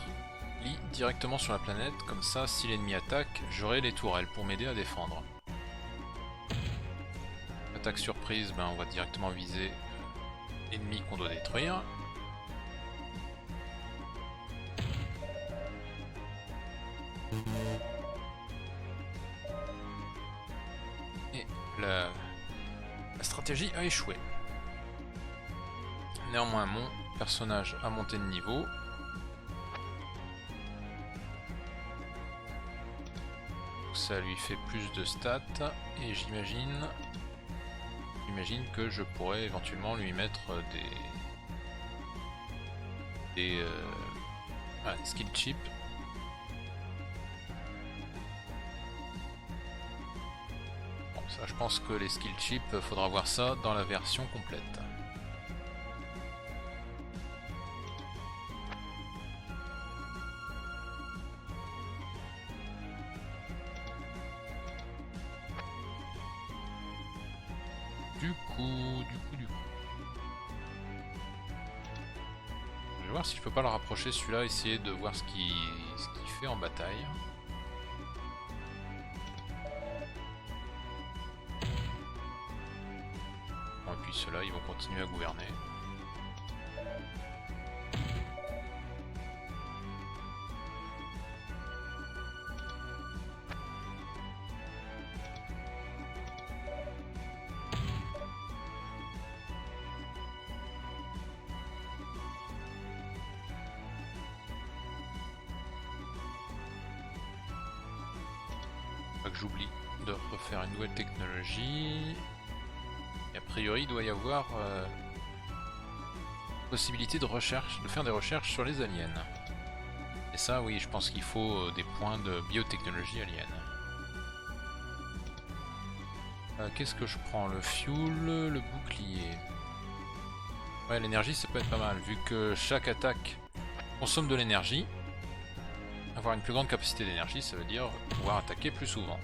Lee directement sur la planète, comme ça si l'ennemi attaque, j'aurai les tourelles pour m'aider à défendre. Attaque surprise, ben on va directement viser l'ennemi qu'on doit détruire. Et la stratégie a échoué. Néanmoins, mon personnage a monté de niveau. Ça lui fait plus de stats et j'imagine que je pourrais éventuellement lui mettre des skill chips. Bon, ça je pense que les skill chips, faudra voir ça dans la version complète. Du coup... Je vais voir si je peux pas le rapprocher celui-là, essayer de voir ce qu'il fait en bataille. Bon, et puis ceux-là, ils vont continuer à gouverner. Pas que j'oublie de refaire une nouvelle technologie. Et a priori, il doit y avoir possibilité de recherche, de faire des recherches sur les aliens. Et ça, oui, je pense qu'il faut des points de biotechnologie alien. Qu'est-ce que je prends? Le fuel, le bouclier. Ouais, l'énergie, ça peut être pas mal, vu que chaque attaque consomme de l'énergie. Avoir une plus grande capacité d'énergie, ça veut dire pouvoir attaquer plus souvent.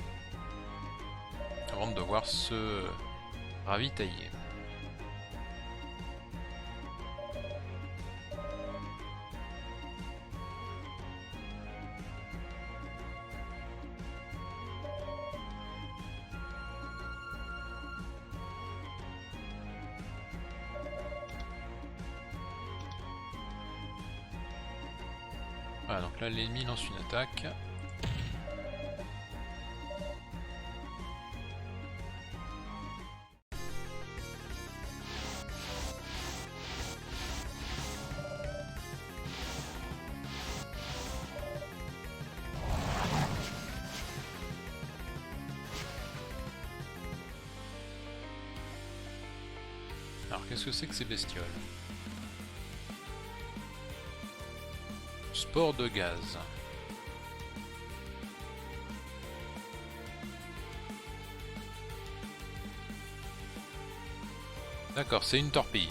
Avant de devoir se ravitailler. Voilà, donc là l'ennemi lance une attaque. Alors qu'est-ce que c'est que ces bestioles? Sport de gaz. D'accord, c'est une torpille.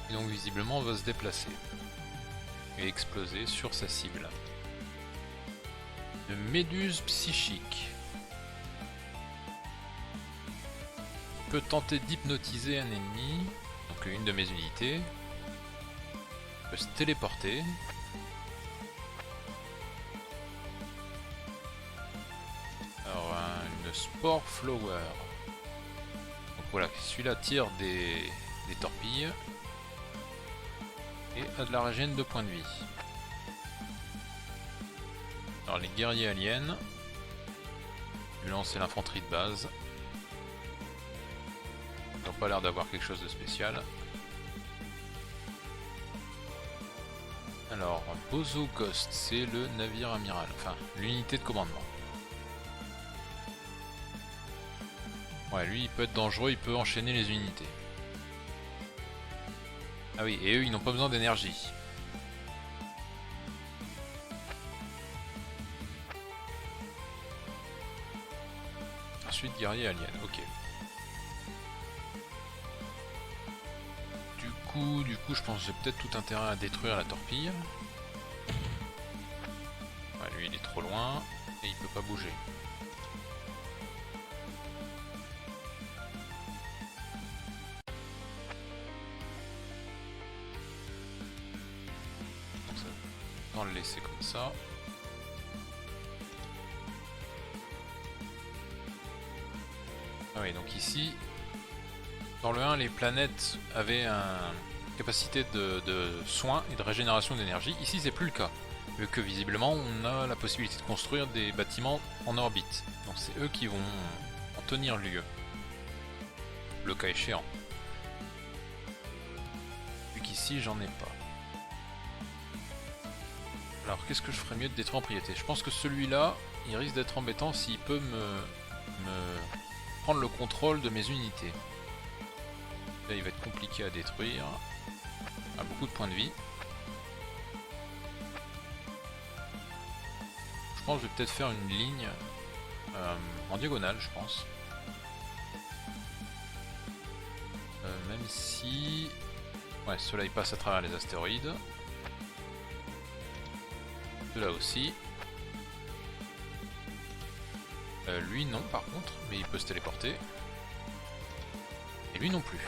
Et donc visiblement on va se déplacer. Et exploser sur sa cible. Une méduse psychique. Peut tenter d'hypnotiser un ennemi. Donc une de mes unités. Peut se téléporter. Alors une Spore Flower. Donc voilà, celui-là tire des torpilles. Et a de la régène de points de vie. Alors les guerriers aliens. Lui lancer l'infanterie de base. Ils n'ont pas l'air d'avoir quelque chose de spécial. Alors, Bozo Ghost, c'est le navire amiral, enfin l'unité de commandement. Ouais, lui il peut être dangereux, il peut enchaîner les unités. Ah oui, et eux ils n'ont pas besoin d'énergie. Ensuite, guerrier alien, ok. Du coup, je pense que j'ai peut-être tout intérêt à détruire la torpille. Ouais, lui il est trop loin et il peut pas bouger. Donc ça, on va le laisser comme ça. Ah oui, donc ici, dans le 1, les planètes avaient une capacité de soins et de régénération d'énergie. Ici, c'est plus le cas, vu que visiblement, on a la possibilité de construire des bâtiments en orbite. Donc c'est eux qui vont en tenir lieu, le cas échéant. Vu qu'ici, j'en ai pas. Alors, qu'est-ce que je ferais mieux de détruire en priorité? Je pense que celui-là, il risque d'être embêtant s'il peut me prendre le contrôle de mes unités. Là, il va être compliqué à détruire. A beaucoup de points de vie. Je pense que je vais peut-être faire une ligne en diagonale, je pense. Même si... Ouais, ceux-là ils passent à travers les astéroïdes. Ceux-là aussi. Lui non par contre, mais il peut se téléporter. Et lui non plus.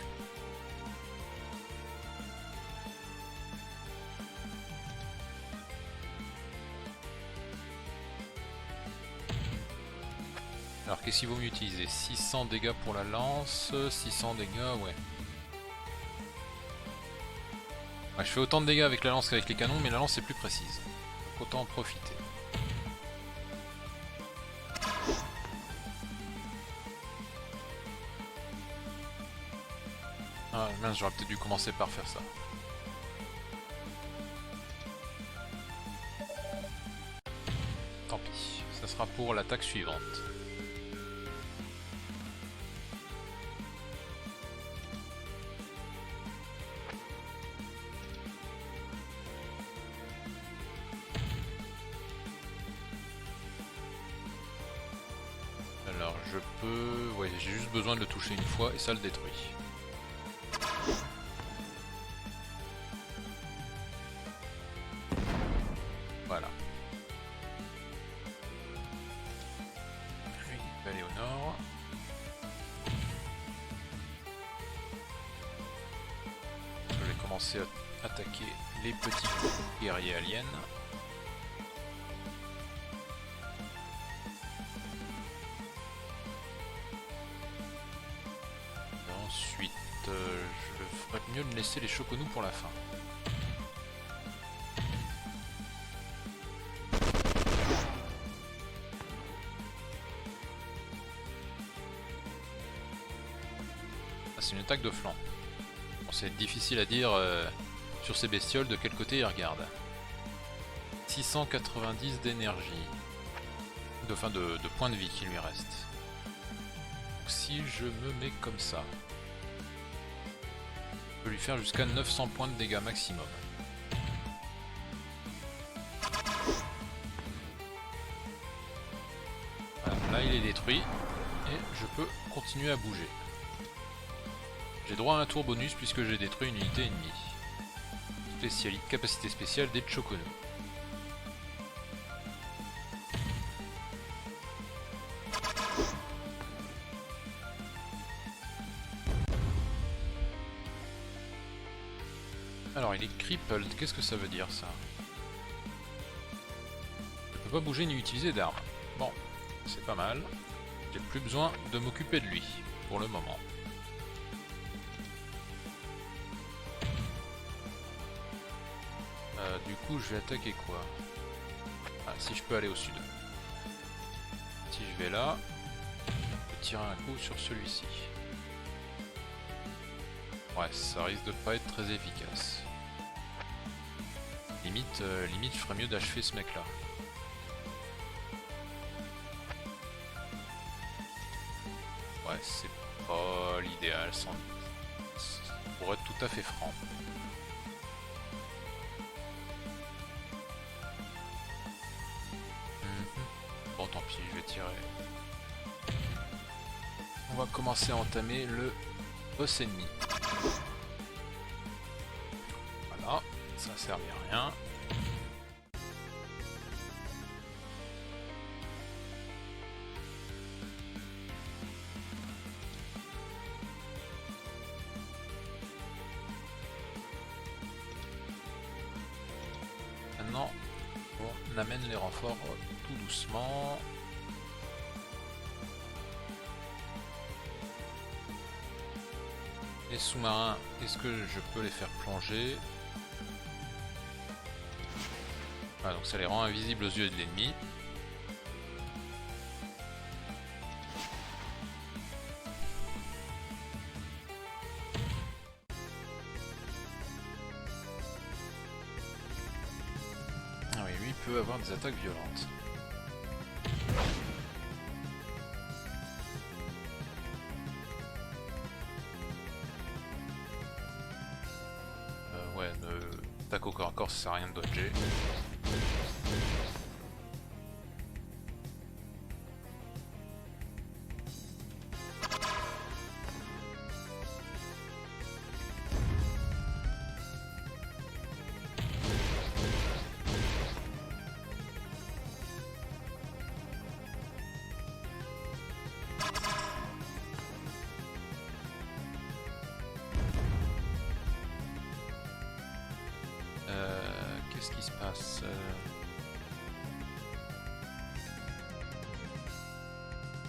Alors qu'est-ce qu'il vaut mieux utiliser? 600 dégâts pour la lance, 600 dégâts, ouais. Ouais, je fais autant de dégâts avec la lance qu'avec les canons, mais la lance est plus précise. Donc autant en profiter. Ah mince, j'aurais peut-être dû commencer par faire ça. tant pis, ça sera pour l'attaque suivante. Alors je peux... Ouais, j'ai juste besoin de le toucher une fois et ça le détruit. Voilà. Lui, il va aller au nord. Je vais commencer à attaquer les petits guerriers aliens. Ensuite, je ferais mieux de laisser les Shokonus pour la fin. Ah, c'est une attaque de flanc. Bon, c'est difficile à dire sur ces bestioles de quel côté ils regardent. 690 d'énergie. Enfin de points de vie qui lui reste. Donc, si je me mets comme ça, je peux lui faire jusqu'à 900 points de dégâts maximum. Voilà, là il est détruit et je peux continuer à bouger. J'ai droit à un tour bonus puisque j'ai détruit une unité ennemie. Capacité spéciale des Shokonus. Alors il est crippled, qu'est-ce que ça veut dire ça? Je peux pas bouger ni utiliser d'armes. Bon, c'est pas mal. J'ai plus besoin de m'occuper de lui, pour le moment. Du coup je vais attaquer quoi? Ah, si je peux aller au sud. Si je vais là, je peux tirer un coup sur celui-ci. Ouais, ça risque de pas être très efficace. Limite, je ferais mieux d'achever ce mec là. Ouais, c'est pas l'idéal pour être tout à fait franc. Bon, tant pis, je vais tirer. On va commencer à entamer le boss ennemi. Voilà, ça ne servait à rien. Maintenant, on amène les renforts tout doucement. Les sous-marins, est-ce que je peux les faire plonger? Ah, donc ça les rend invisibles aux yeux de l'ennemi. Ah oui, lui il peut avoir des attaques violentes. Ouais, attaque au corps à corps, ça sert à rien de dodger. Qu'est-ce qui se passe?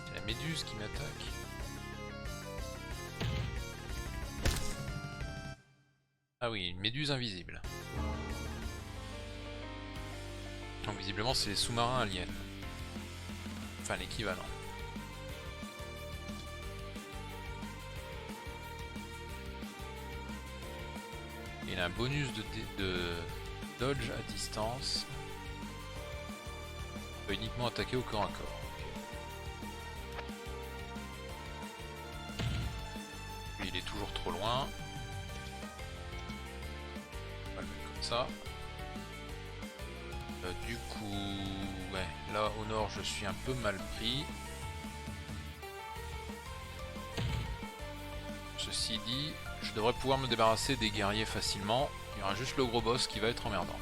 C'est la méduse qui m'attaque. Ah oui, une méduse invisible. Donc visiblement c'est les sous-marins aliens. Enfin l'équivalent. Il a un bonus de dodge à distance. Je peux uniquement attaquer au corps à corps. Lui, il est toujours trop loin. On va le mettre comme ça. Du coup, ouais, là au nord je suis un peu mal pris. Ceci dit, je devrais pouvoir me débarrasser des guerriers facilement. Il y aura juste le gros boss qui va être emmerdant.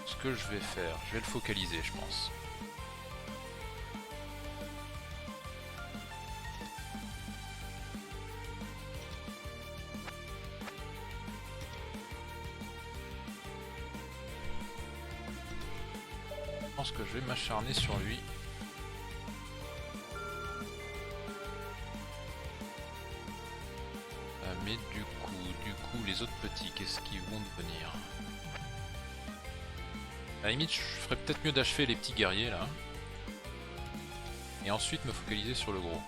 Ce que je vais faire, je vais le focaliser je pense. Je pense que je vais m'acharner sur lui. Mais du coup, les autres petits, qu'est-ce qu'ils vont devenir? À la limite, je ferais peut-être mieux d'achever les petits guerriers là. Et ensuite me focaliser sur le gros.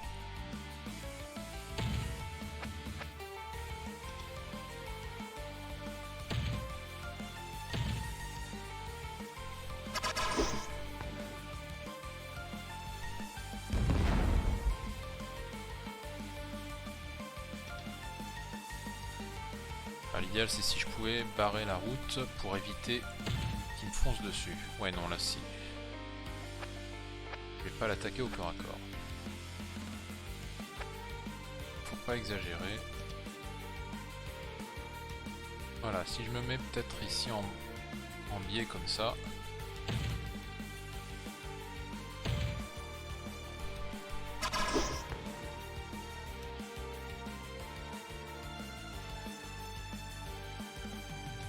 L'idéal c'est si je pouvais barrer la route pour éviter qu'il me fonce dessus. Ouais non là si. Je vais pas l'attaquer au corps à corps. Faut pas exagérer. Voilà, si je me mets peut-être ici en biais comme ça.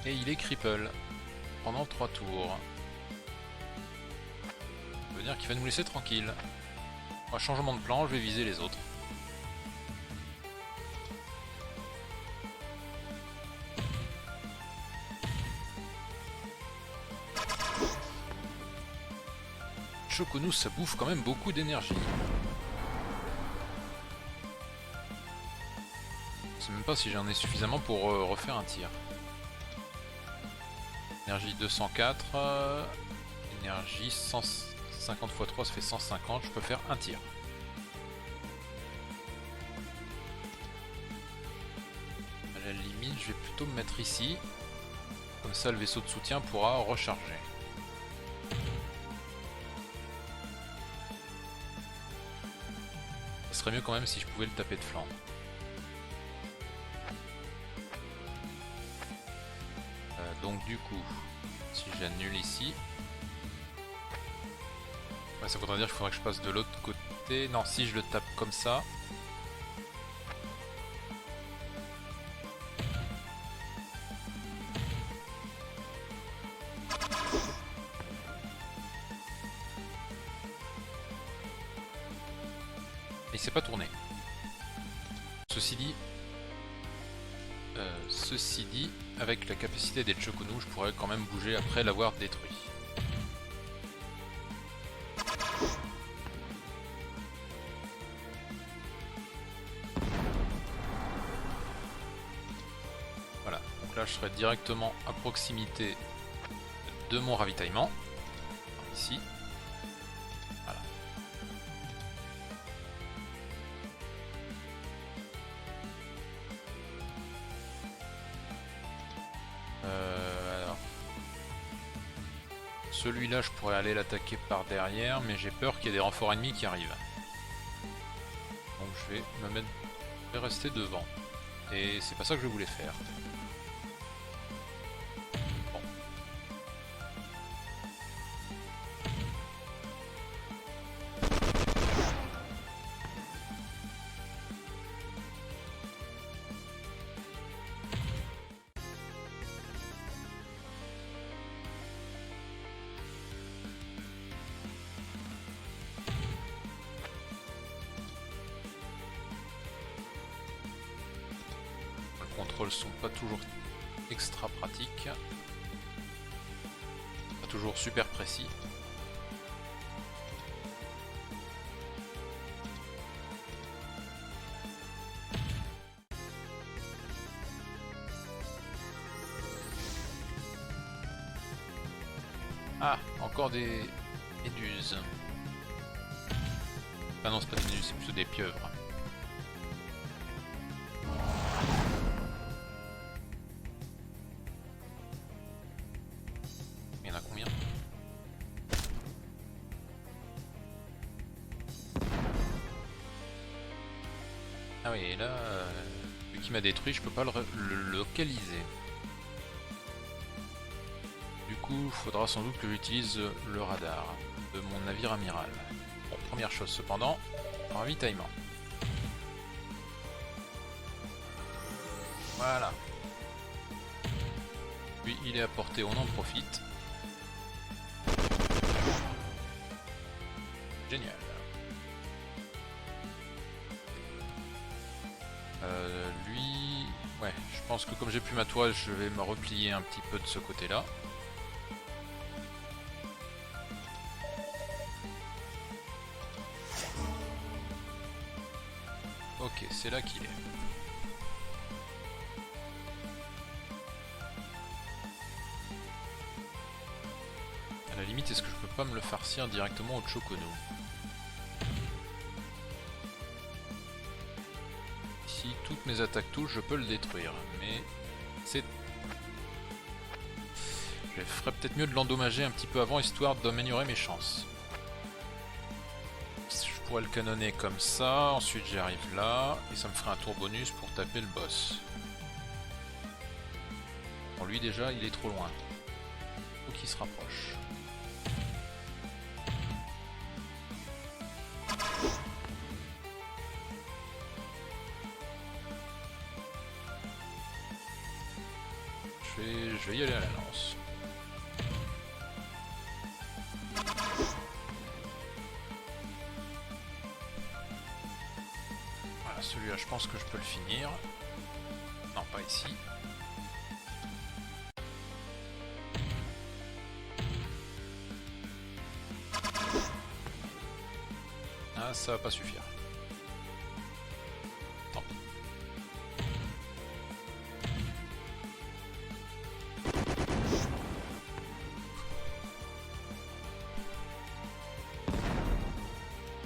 Et il est cripple pendant 3 tours. Ça veut dire qu'il va nous laisser tranquille. Changement de plan, je vais viser les autres. Choconou, ça bouffe quand même beaucoup d'énergie. Je sais même pas si j'en ai suffisamment pour refaire un tir. Énergie 204, énergie 150 x 3 ça fait 150, je peux faire un tir. À la limite je vais plutôt me mettre ici, comme ça le vaisseau de soutien pourra recharger. Ce serait mieux quand même si je pouvais le taper de flanc. Donc du coup, si j'annule ici, ouais, ça voudrait dire qu'il faudrait que je passe de l'autre côté. Non, si je le tape comme ça. Et il s'est pas tourné. Ceci dit, avec la capacité des Choconou, je pourrais quand même bouger après l'avoir détruit. Voilà, donc là je serai directement à proximité de mon ravitaillement. Ici. Voilà. Alors. Celui-là, je pourrais aller l'attaquer par derrière, mais j'ai peur qu'il y ait des renforts ennemis qui arrivent. Donc je vais me mettre... Je vais rester devant. Et c'est pas ça que je voulais faire. Bon. Les contrôles sont pas toujours extra pratiques. Pas toujours super précis. Ah, encore des méduses. Ah non, c'est pas des méduses, c'est plutôt des pieuvres. Il y en a combien? Ah oui, et là, vu qu'il m'a détruit, je peux pas le localiser. Du coup, il faudra sans doute que j'utilise le radar de mon navire amiral. Bon, première chose cependant, ravitaillement. Voilà. Lui, il est à portée, on en profite. Génial. Lui... Ouais, je pense que comme j'ai plus ma toile, je vais me replier un petit peu de ce côté-là. Ok, c'est là qu'il est. À la limite, est-ce que je peux pas me le farcir directement au Chocono? Si toutes mes attaques touchent, je peux le détruire, mais c'est... Je ferais peut-être mieux de l'endommager un petit peu avant, histoire d'améliorer mes chances. Je pourrais le canonner comme ça, ensuite j'arrive là, et ça me ferait un tour bonus pour taper le boss. Bon, lui déjà, il est trop loin. Faut qu'il se rapproche. Je vais y aller à la lance. Voilà, celui-là, je pense que je peux le finir. Non, pas ici. Ah, ça va pas suffire. Tant pis.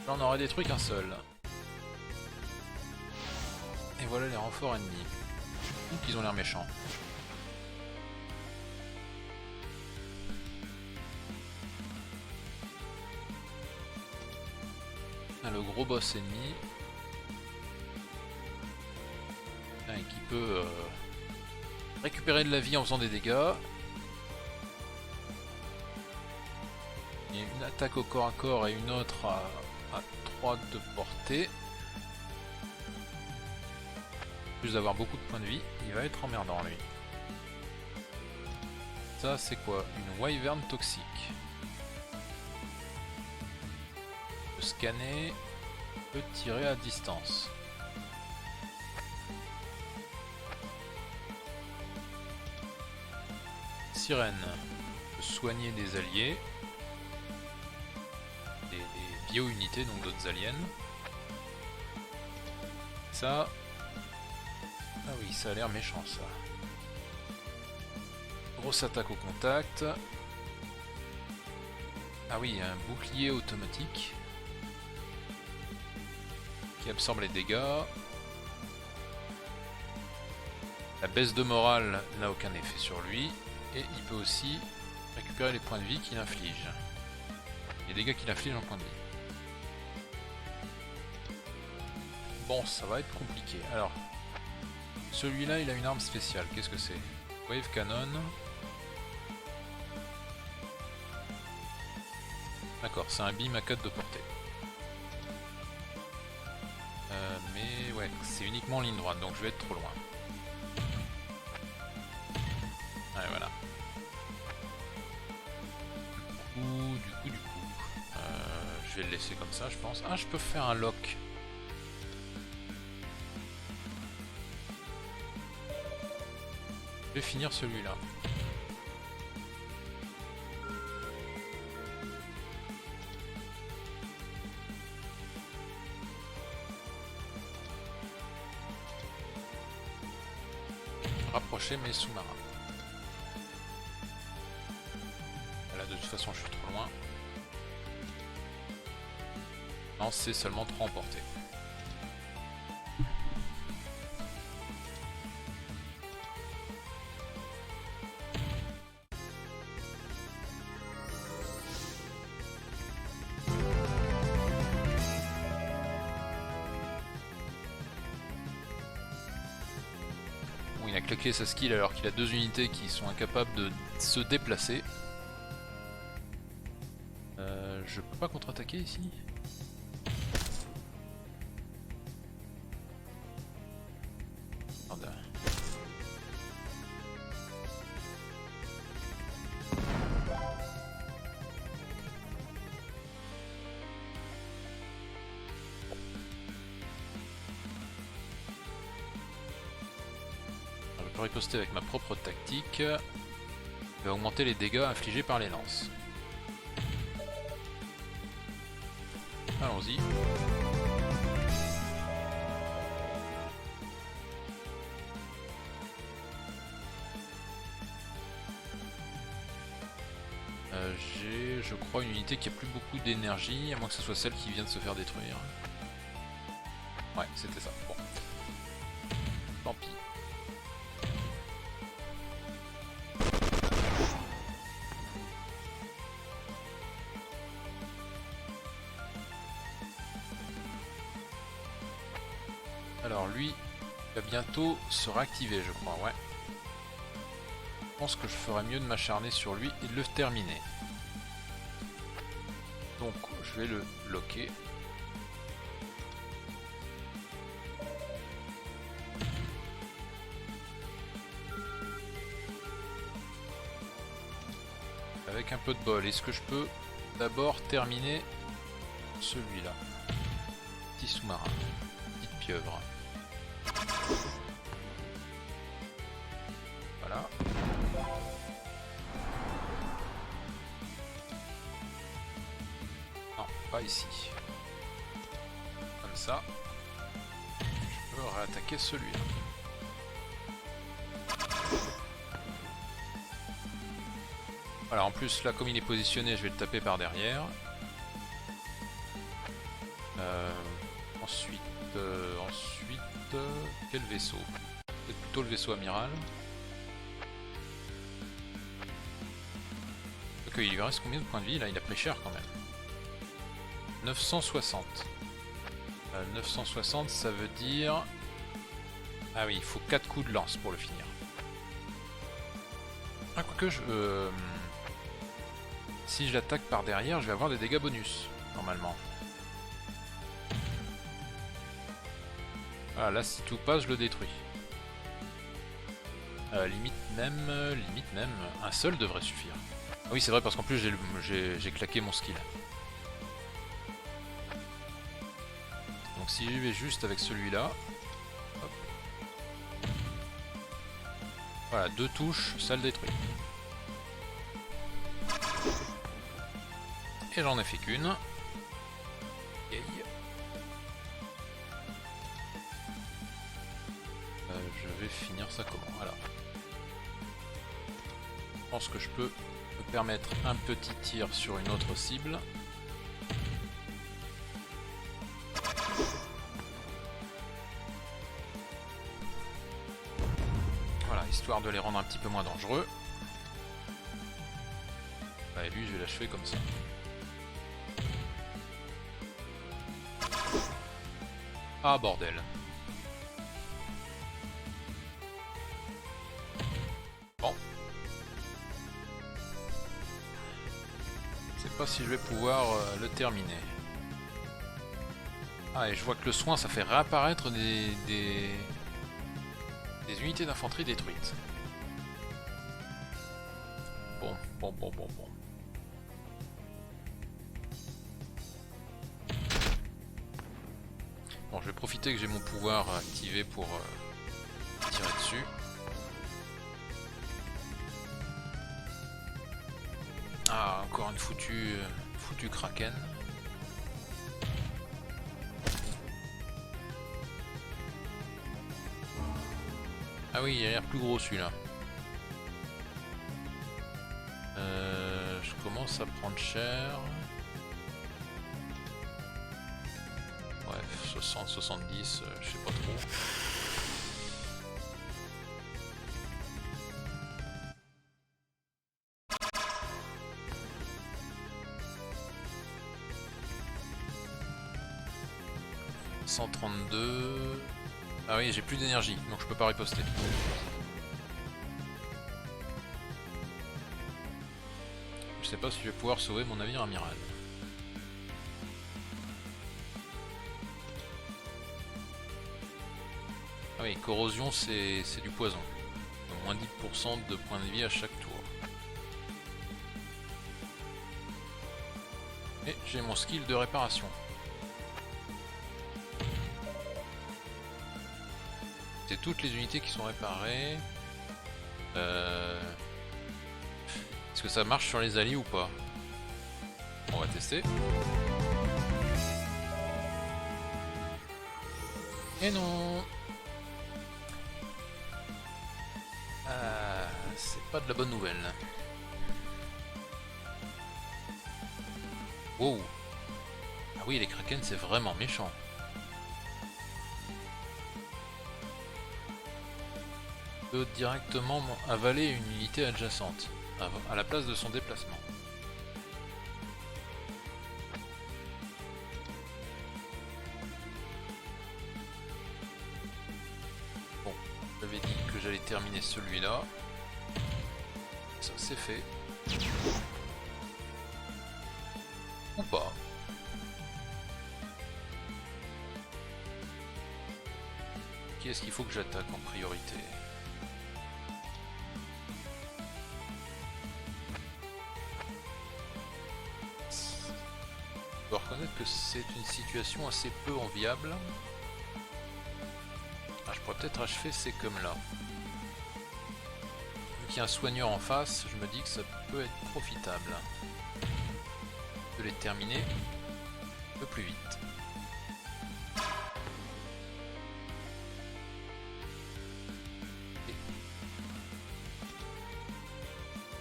J'en aurais détruit qu'un seul. Et voilà les renforts ennemis. Ou qu'ils ont l'air méchants. Ah, le gros boss ennemi. Ah, et qui peut récupérer de la vie en faisant des dégâts. Il y a une attaque au corps à corps et une autre à 3 de portée. En plus d'avoir beaucoup de points de vie, il va être emmerdant lui. Ça c'est quoi? Une wyvern toxique. Peut scanner, peut tirer à distance. Sirène peut soigner des alliés. Des bio-unités, donc d'autres aliens. Ça... Ah oui, ça a l'air méchant ça. Grosse attaque au contact. Ah oui, un bouclier automatique qui absorbe les dégâts. La baisse de morale n'a aucun effet sur lui. Et il peut aussi récupérer les points de vie qu'il inflige. Les dégâts qu'il inflige en points de vie. Bon, ça va être compliqué. Alors, celui-là, il a une arme spéciale. Qu'est-ce que c'est? Wave Cannon. D'accord, c'est un beam à 4 de portée. Mais ouais, c'est uniquement en ligne droite, donc je vais être trop loin. Ouais, voilà. Du coup, je vais le laisser comme ça, je pense. Ah, je peux faire un lock. Je vais finir celui-là. Rapprocher mes sous-marins. de toute façon je suis trop loin. Non, c'est seulement 3 emportés. Bon, il a claqué sa skill alors qu'il a 2 unités qui sont incapables de se déplacer. Je peux pas contre-attaquer ici? Merde. Je peux riposter avec ma propre tactique. Je vais augmenter les dégâts infligés par les lances. Allons-y. J'ai, je crois, une unité qui a plus beaucoup d'énergie, à moins que ce soit celle qui vient de se faire détruire. Ouais, c'était ça. Bon. Tant pis. Alors lui, il va bientôt se réactiver, je crois, ouais. Je pense que je ferais mieux de m'acharner sur lui et de le terminer. Donc je vais le bloquer. Avec un peu de bol, est-ce que je peux d'abord terminer celui-là? Petit sous-marin, petite pieuvre. Voilà. Non, pas ici. Comme ça. Je peux réattaquer celui-là. Voilà, en plus là comme il est positionné, je vais le taper par derrière. Ensuite, quel vaisseau? Peut-être plutôt le vaisseau amiral. Ok, il lui reste combien de points de vie là? Il a pris cher quand même. 960. 960, ça veut dire... Ah oui, il faut 4 coups de lance pour le finir. Ah, quoique je... Si je l'attaque par derrière, je vais avoir des dégâts bonus, normalement. Voilà, là si tout passe, je le détruis. Limite même, un seul devrait suffire. Ah oui, c'est vrai, parce qu'en plus j'ai claqué mon skill. Donc si j'y vais juste avec celui-là... Voilà, 2 touches, ça le détruit. Et j'en ai fait qu'une. Je vais finir ça comment? Alors, je pense que je peux me permettre un petit tir sur une autre cible. Voilà, histoire de les rendre un petit peu moins dangereux. Et lui, je vais l'achever comme ça. Ah bordel. Bon. Je sais pas si je vais pouvoir le terminer. Ah, et je vois que le soin, ça fait réapparaître des unités d'infanterie détruites. Bon. Bon, je vais profiter que j'ai mon pouvoir activé pour tirer dessus. Ah, encore une foutue kraken. Ah oui, il a l'air plus gros celui-là. Je commence à prendre cher. Bref, 60, 70, je sais pas trop. « 132... » Ah oui, j'ai plus d'énergie, donc je peux pas riposter. Je sais pas si je vais pouvoir sauver mon navire amiral. Ah oui, corrosion c'est du poison. Moins 10% de points de vie à chaque tour. Et j'ai mon skill de réparation. C'est toutes les unités qui sont réparées. Est-ce que ça marche sur les alliés ou pas? On va tester. Et non. C'est pas de la bonne nouvelle. Wow. Ah oui, les Kraken c'est vraiment méchant. Peut directement avaler une unité adjacente à la place de son déplacement. Bon, j'avais dit que j'allais terminer celui-là. Ça c'est fait. Ou pas. Qui est-ce qu'il faut que j'attaque en priorité? Je dois reconnaître que c'est une situation assez peu enviable. Ah, je pourrais peut-être achever ces comme-là. Vu qu'il y a un soigneur en face, je me dis que ça peut être profitable de les terminer un peu plus vite.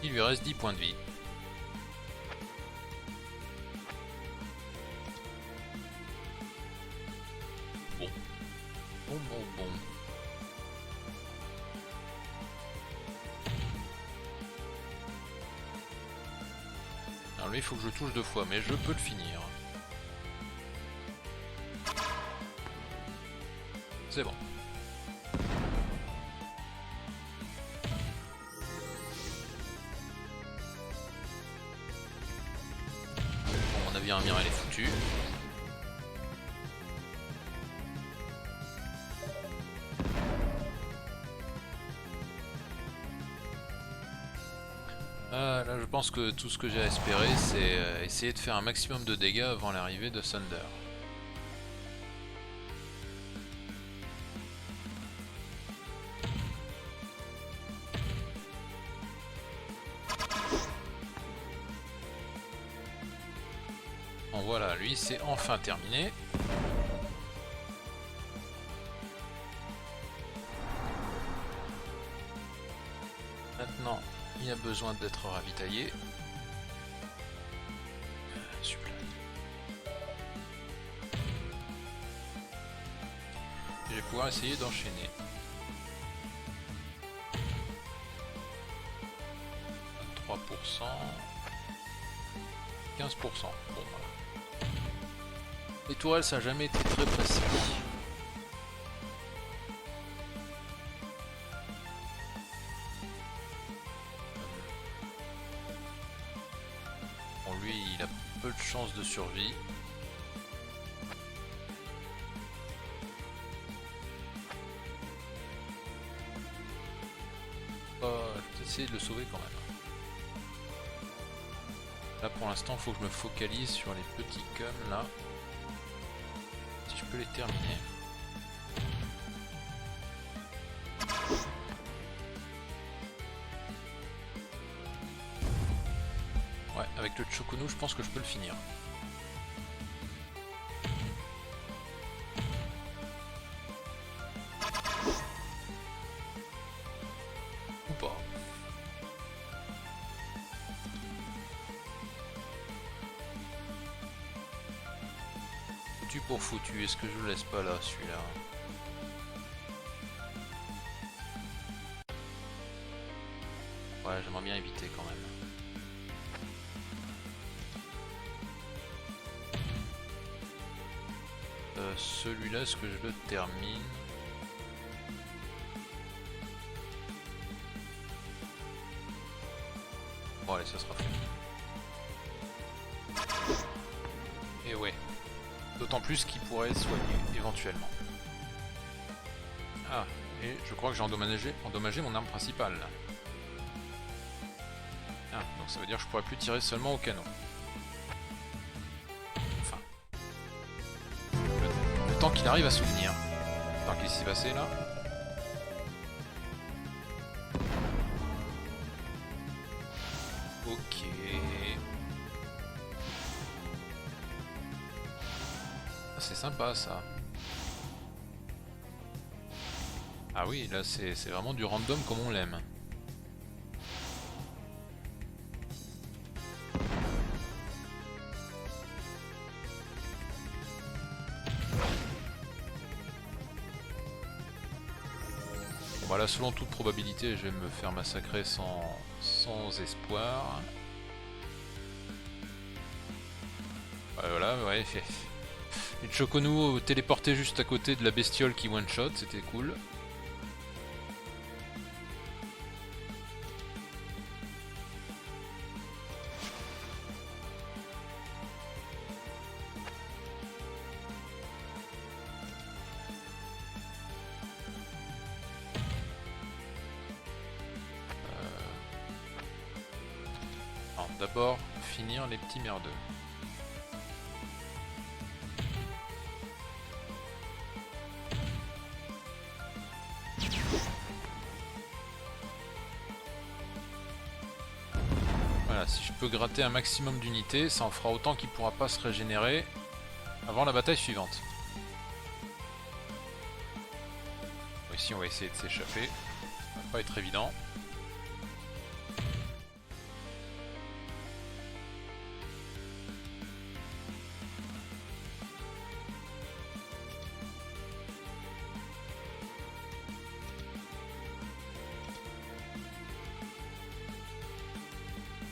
Il lui reste 10 points de vie. Bon. Bon. Alors lui, il faut que je touche 2 fois, mais je peux le finir. C'est bon. Mon navire amiral est foutu. Là je pense que tout ce que j'ai à espérer c'est essayer de faire un maximum de dégâts avant l'arrivée de Thunder. Bon voilà, lui c'est enfin terminé. Maintenant il a besoin d'être ravitaillé. Supply. Je vais pouvoir essayer d'enchaîner. 3%. 15%. Bon voilà. Les tourelles ça n'a jamais été très précis. Bon lui il a peu de chances de survie. Je vais essayer de le sauver quand même. Là pour l'instant il faut que je me focalise sur les petits cums là. Si je peux les terminer. Ouais, avec le Chokuno je pense que je peux le finir. Ou pas. pour foutu, est-ce que je le laisse pas là, celui-là? Ouais, j'aimerais bien éviter quand même. Celui-là, est-ce que je le termine? Bon allez, ça sera fait. Et ouais. D'autant plus qu'il pourrait soigner, éventuellement. Ah, et je crois que j'ai endommagé mon arme principale. Ah, donc ça veut dire que je pourrais plus tirer seulement au canon. Enfin. Le temps qu'il arrive à souvenir. Attends, qu'est-ce qui s'est passé là? Ok. Ah, c'est sympa ça. Ah oui, là c'est vraiment du random comme on l'aime. Voilà, selon toute probabilité, je vais me faire massacrer sans espoir. Voilà, ouais. Une Choconou téléporté juste à côté de la bestiole qui one-shot, c'était cool. D'abord, finir les petits merdeux. Voilà, si je peux gratter un maximum d'unités, ça en fera autant qu'il ne pourra pas se régénérer avant la bataille suivante. Bon, ici on va essayer de s'échapper, ça va pas être évident.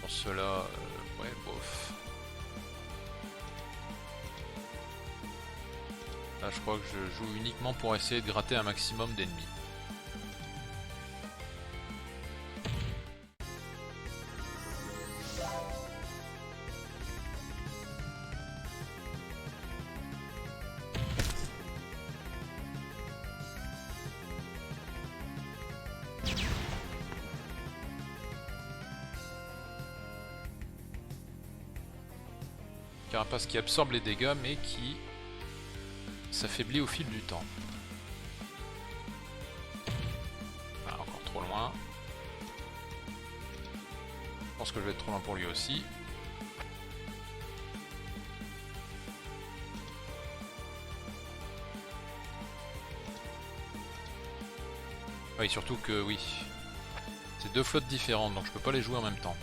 Pour cela, ouais, bof. Là, je crois que je joue uniquement pour essayer de gratter un maximum d'ennemis. Carapace qui absorbe les dégâts mais qui s'affaiblit au fil du temps. Ah, encore trop loin. Je pense que je vais être trop loin pour lui aussi. Oui, surtout que oui. C'est deux flottes différentes donc je peux pas les jouer en même temps.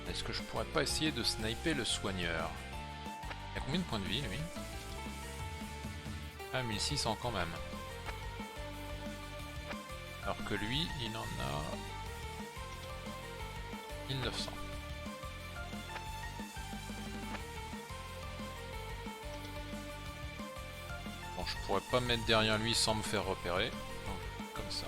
Est-ce que je pourrais pas essayer de sniper le soigneur? Il a combien de points de vie lui? Ah, 1600 quand même. Alors que lui, il en a 1900. Bon, je pourrais pas me mettre derrière lui sans me faire repérer. Donc, comme ça.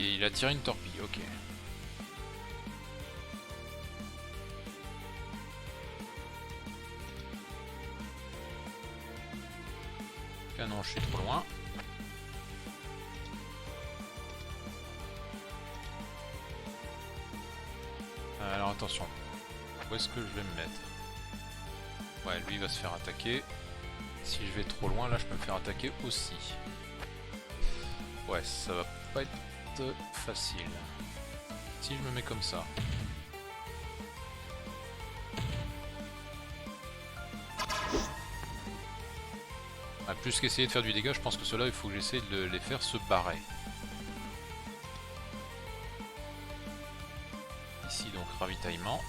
Il a tiré une torpille, ok. Canon, je suis trop loin. Alors attention, où est-ce que je vais me mettre? Ouais, lui il va se faire attaquer. Si je vais trop loin, là je peux me faire attaquer aussi. Ouais, ça va pas être facile. Si je me mets comme ça. Ah, plus qu'essayer de faire du dégât, je pense que ceux-là, il faut que j'essaye de les faire se barrer. Ici donc ravitaillement.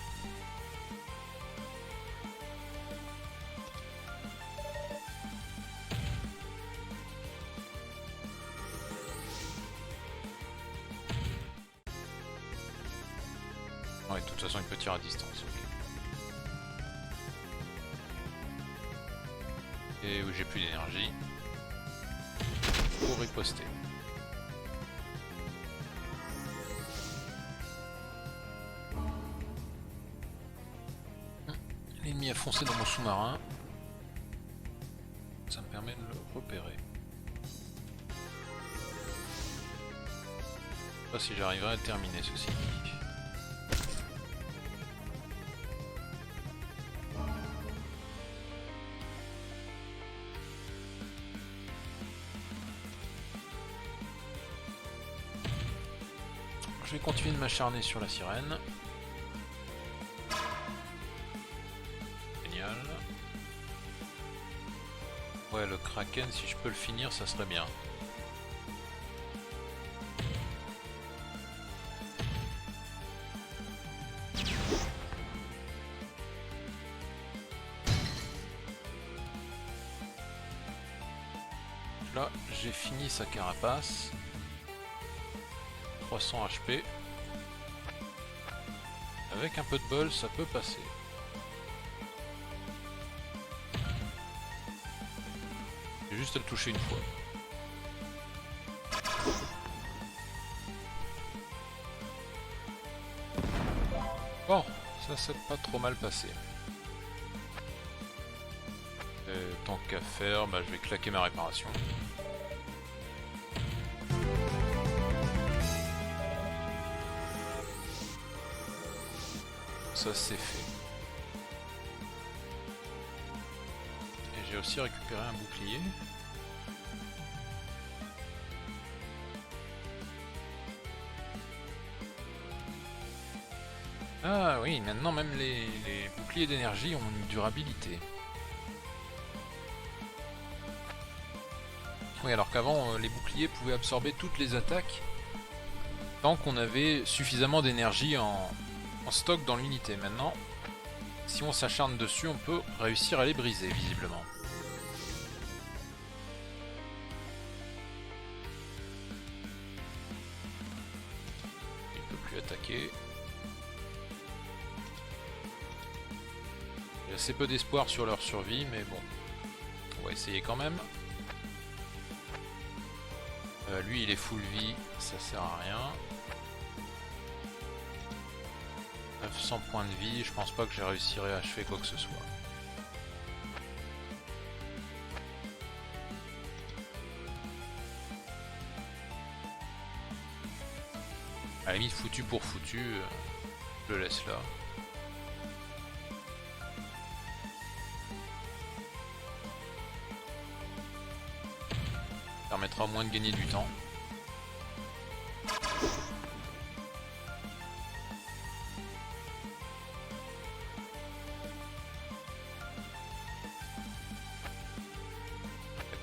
Ouais, de toute façon il peut tirer à distance. Okay. Et où j'ai plus d'énergie pour riposter. L'ennemi a foncé dans mon sous-marin. Ça me permet de le repérer. Je sais pas si j'arriverai à terminer ceci. Je vais continuer de m'acharner sur la sirène. Génial. Ouais, le Kraken, si je peux le finir, ça serait bien. Là, j'ai fini sa carapace. 300 HP. Avec un peu de bol, ça peut passer. J'ai juste à le toucher une fois. Bon, ça s'est pas trop mal passé. Tant qu'à faire, bah, je vais claquer ma réparation. Ça c'est fait. Et j'ai aussi récupéré un bouclier. Ah oui, maintenant même les boucliers d'énergie ont une durabilité. Oui, alors qu'avant les boucliers pouvaient absorber toutes les attaques tant qu'on avait suffisamment d'énergie en stock dans l'unité. Maintenant, si on s'acharne dessus, on peut réussir à les briser, visiblement. Il peut plus attaquer. J'ai assez peu d'espoir sur leur survie, mais bon, on va essayer quand même. Lui, il est full vie, ça sert à rien. 900 points de vie, je pense pas que j'ai réussi à achever quoi que ce soit. À la limite, foutu pour foutu, je le laisse là. Ça permettra au moins de gagner du temps.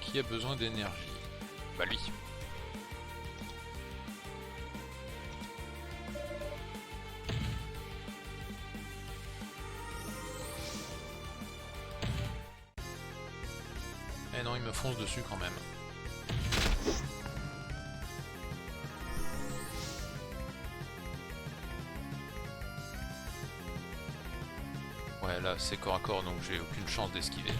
Qui a besoin d'énergie? Bah lui. Eh non, il me fonce dessus quand même. Ouais, là c'est corps à corps, donc j'ai aucune chance d'esquiver.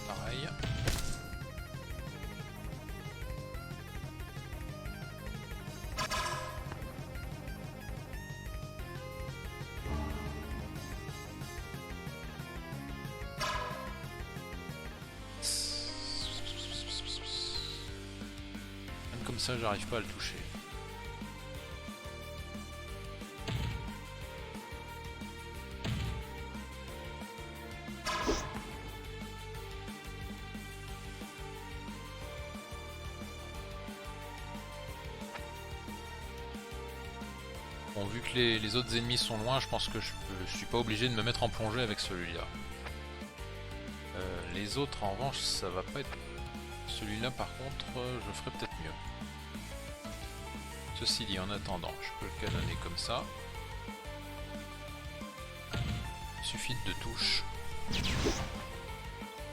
Pareil. Même comme ça, j'arrive pas à le toucher. Bon, vu que les autres ennemis sont loin, je pense que je suis pas obligé de me mettre en plongée avec celui-là. Les autres, en revanche, ça va pas être... Celui-là, par contre, je ferai peut-être mieux. Ceci dit, en attendant, je peux le canonner comme ça. Il suffit de 2 touches.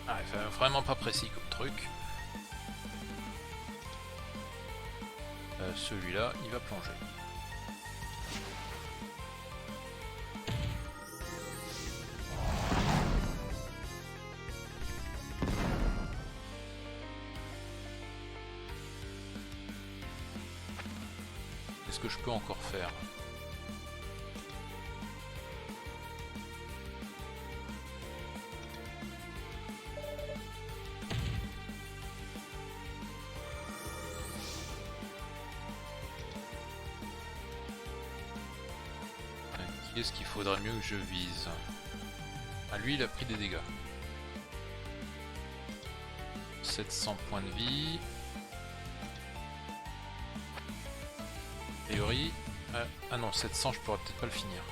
Ah, il fait vraiment pas précis comme truc. Celui-là, il va plonger. Qu'est-ce que je peux encore faire? Qui est-ce qu'il faudrait mieux que je vise? Ah, lui, il a pris des dégâts. 700 points de vie. A priori... ah non, 700, je pourrais peut-être pas le finir.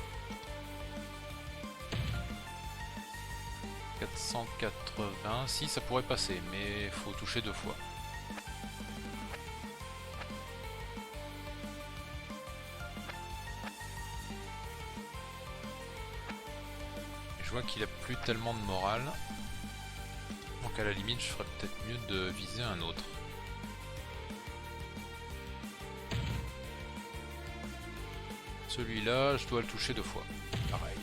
480... Si, ça pourrait passer, mais il faut toucher 2 fois. Je vois qu'il a plus tellement de morale. Donc à la limite, je ferais peut-être mieux de viser un autre. Celui-là, je dois le toucher 2 fois. Pareil.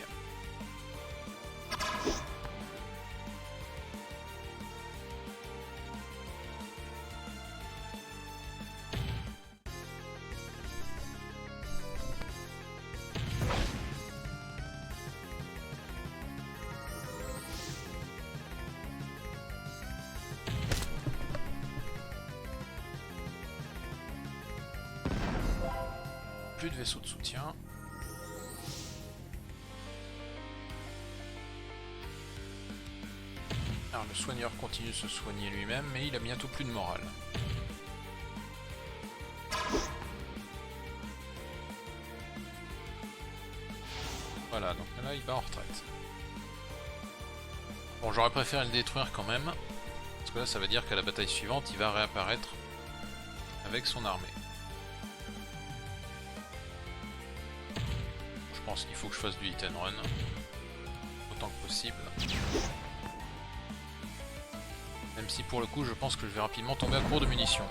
Plus de vaisseau de soutien. Alors le soigneur continue de se soigner lui-même, mais il a bientôt plus de morale. Voilà, donc là il va en retraite. Bon, j'aurais préféré le détruire quand même, parce que là ça veut dire qu'à la bataille suivante il va réapparaître avec son armée. Je pense qu'il faut que je fasse du hit and run autant que possible. Même si pour le coup je pense que je vais rapidement tomber à court de munitions.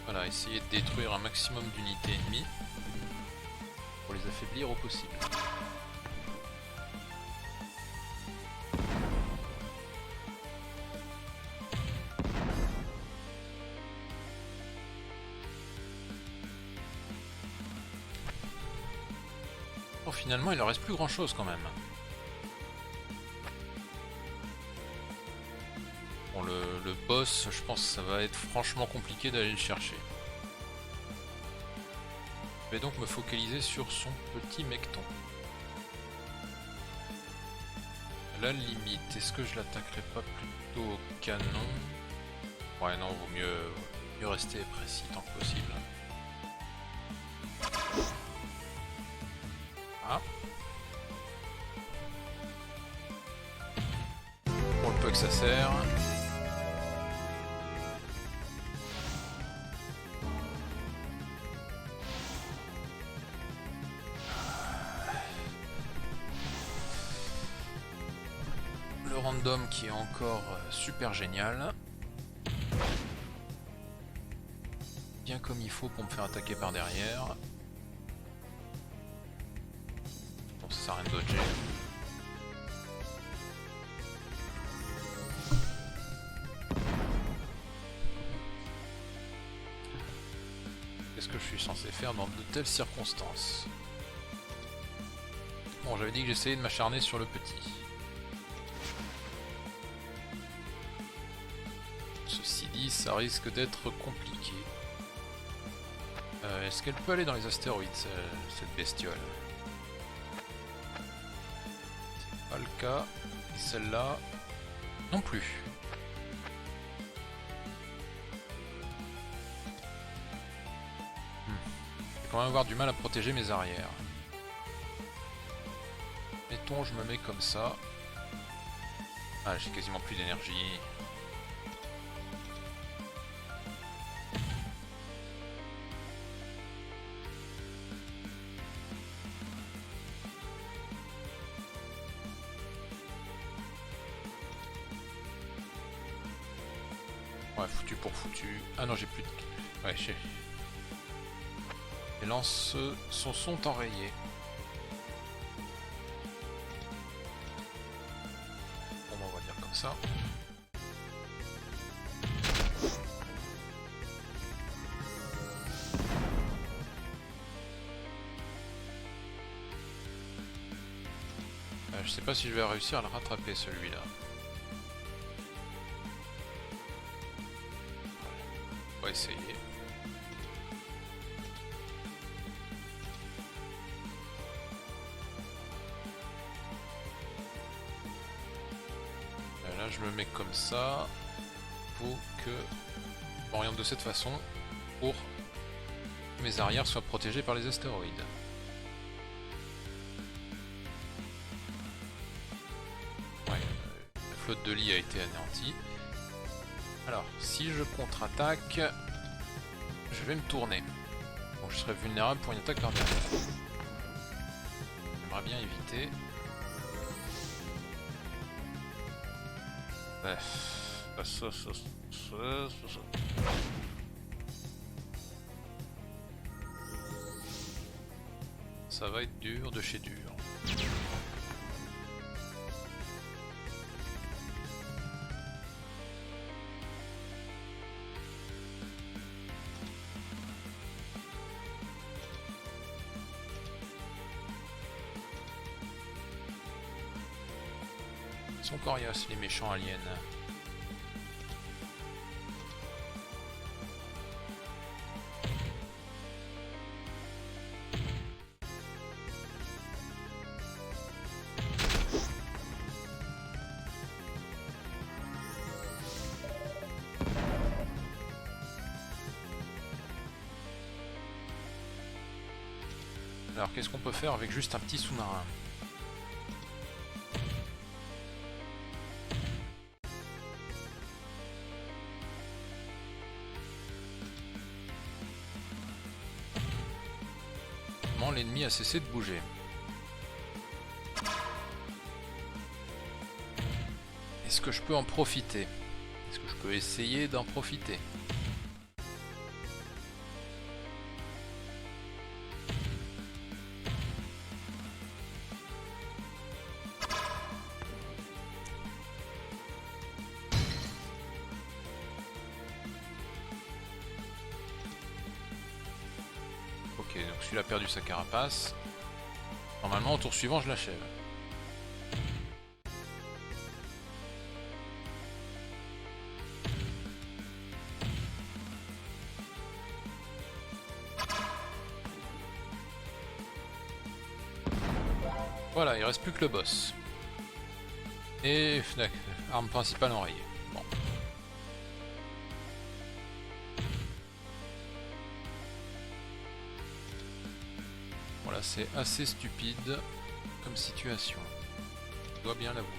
Voilà, essayer de détruire un maximum d'unités ennemies pour les affaiblir au possible. Bon, finalement il leur reste plus grand chose quand même. Bon, le boss, je pense que ça va être franchement compliqué d'aller le chercher. Je vais donc me focaliser sur son petit mecton. À la limite, est-ce que je l'attaquerai pas plutôt au canon? Ouais, non, vaut mieux rester précis tant que possible. Ah. Pour le peu que ça sert. Le random qui est encore super génial. Bien comme il faut pour me faire attaquer par derrière. Bon, ça sert à rien de dodger. Qu'est-ce que je suis censé faire dans de telles circonstances? Bon, j'avais dit que j'essayais de m'acharner sur le petit. Ceci dit, ça risque d'être compliqué. Est-ce qu'elle peut aller dans les astéroïdes, cette bestiole? C'est pas le cas. Et celle-là, non plus. quand même avoir du mal à protéger mes arrières. Mettons, je me mets comme ça. Ah, j'ai quasiment plus d'énergie. Ouais, foutu pour foutu. Ah non, j'ai plus de... Ouais, j'ai... Les lances sont enrayées. Bon, on va dire comme ça. Je sais pas si je vais réussir à le rattraper celui-là. On va essayer. Là je me mets comme ça. Faut que je m'oriente de cette façon pour que mes arrières soient protégées par les astéroïdes. Ouais, la flotte de Lee a été anéantie. Alors, si je contre-attaque, je vais me tourner. Donc je serai vulnérable pour une attaque par derrière. J'aimerais bien éviter. Ça va être dur de chez dur. Ils sont coriaces les méchants aliens. Alors qu'est-ce qu'on peut faire avec juste un petit sous-marin? L'ennemi a cessé de bouger. Est-ce que je peux en profiter? Est-ce que je peux essayer d'en profiter? Ok, donc celui-là a perdu sa carapace. Normalement, au tour suivant, je l'achève. Voilà, il reste plus que le boss. Et arme principale enrayée. Bon. Voilà, c'est assez stupide comme situation. Je dois bien l'avouer.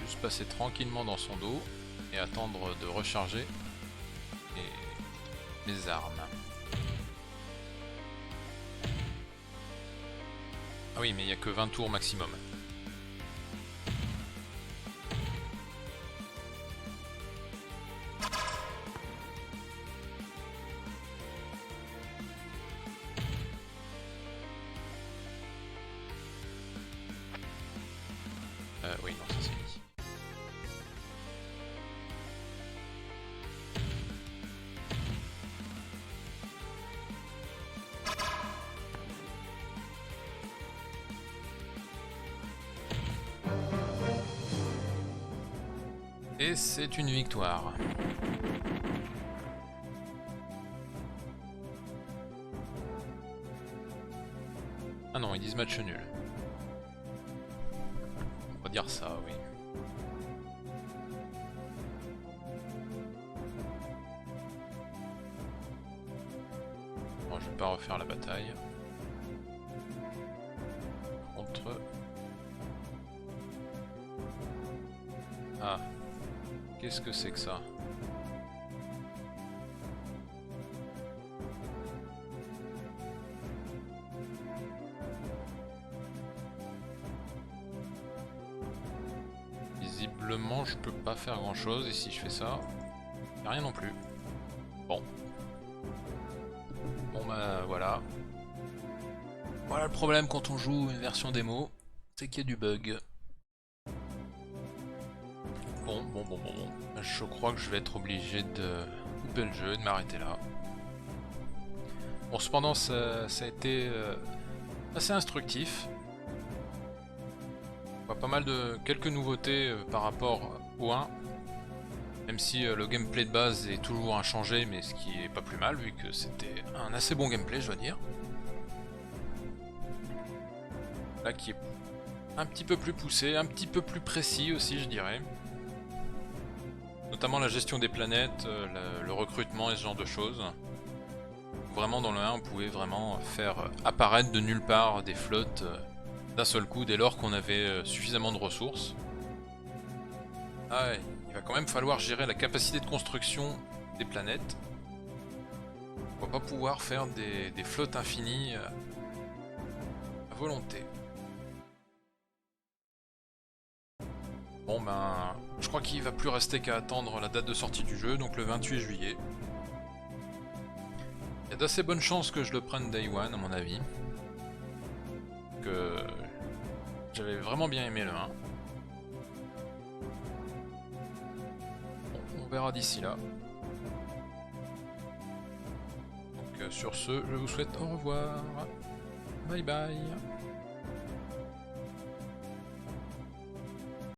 Juste passer tranquillement dans son dos et attendre de recharger mes armes. Ah oui, mais il n'y a que 20 tours maximum. Oui, non, ça c'est dit. Et c'est une victoire. Ah non, ils disent match nul. On va dire ça, oui. refaire la bataille. Contre... Ah, qu'est-ce que c'est que ça? Visiblement, je peux pas faire grand chose, et si je fais ça, y a rien non plus. Bon. Bon bah voilà. Voilà le problème quand on joue une version démo, c'est qu'il y a du bug. Bon. Je crois que je vais être obligé de couper le jeu et de m'arrêter là. Bon, cependant, ça a été assez instructif. On voit pas mal de quelques nouveautés par rapport au 1. Même si le gameplay de base est toujours inchangé, mais ce qui est pas plus mal, vu que c'était un assez bon gameplay, je dois dire. Là, qui est un petit peu plus poussé, un petit peu plus précis aussi, je dirais. Notamment la gestion des planètes, le recrutement et ce genre de choses. Vraiment, dans le 1, on pouvait vraiment faire apparaître de nulle part des flottes d'un seul coup, dès lors qu'on avait suffisamment de ressources. Ah ouais, il va quand même falloir gérer la capacité de construction des planètes. On va pas pouvoir faire des flottes infinies à volonté. Bon ben, je crois qu'il va plus rester qu'à attendre la date de sortie du jeu, donc le 28 juillet. Il y a d'assez bonnes chances que je le prenne Day One à mon avis. Que j'avais vraiment bien aimé le 1. Bon, on verra d'ici là. Donc sur ce, je vous souhaite au revoir. Bye bye.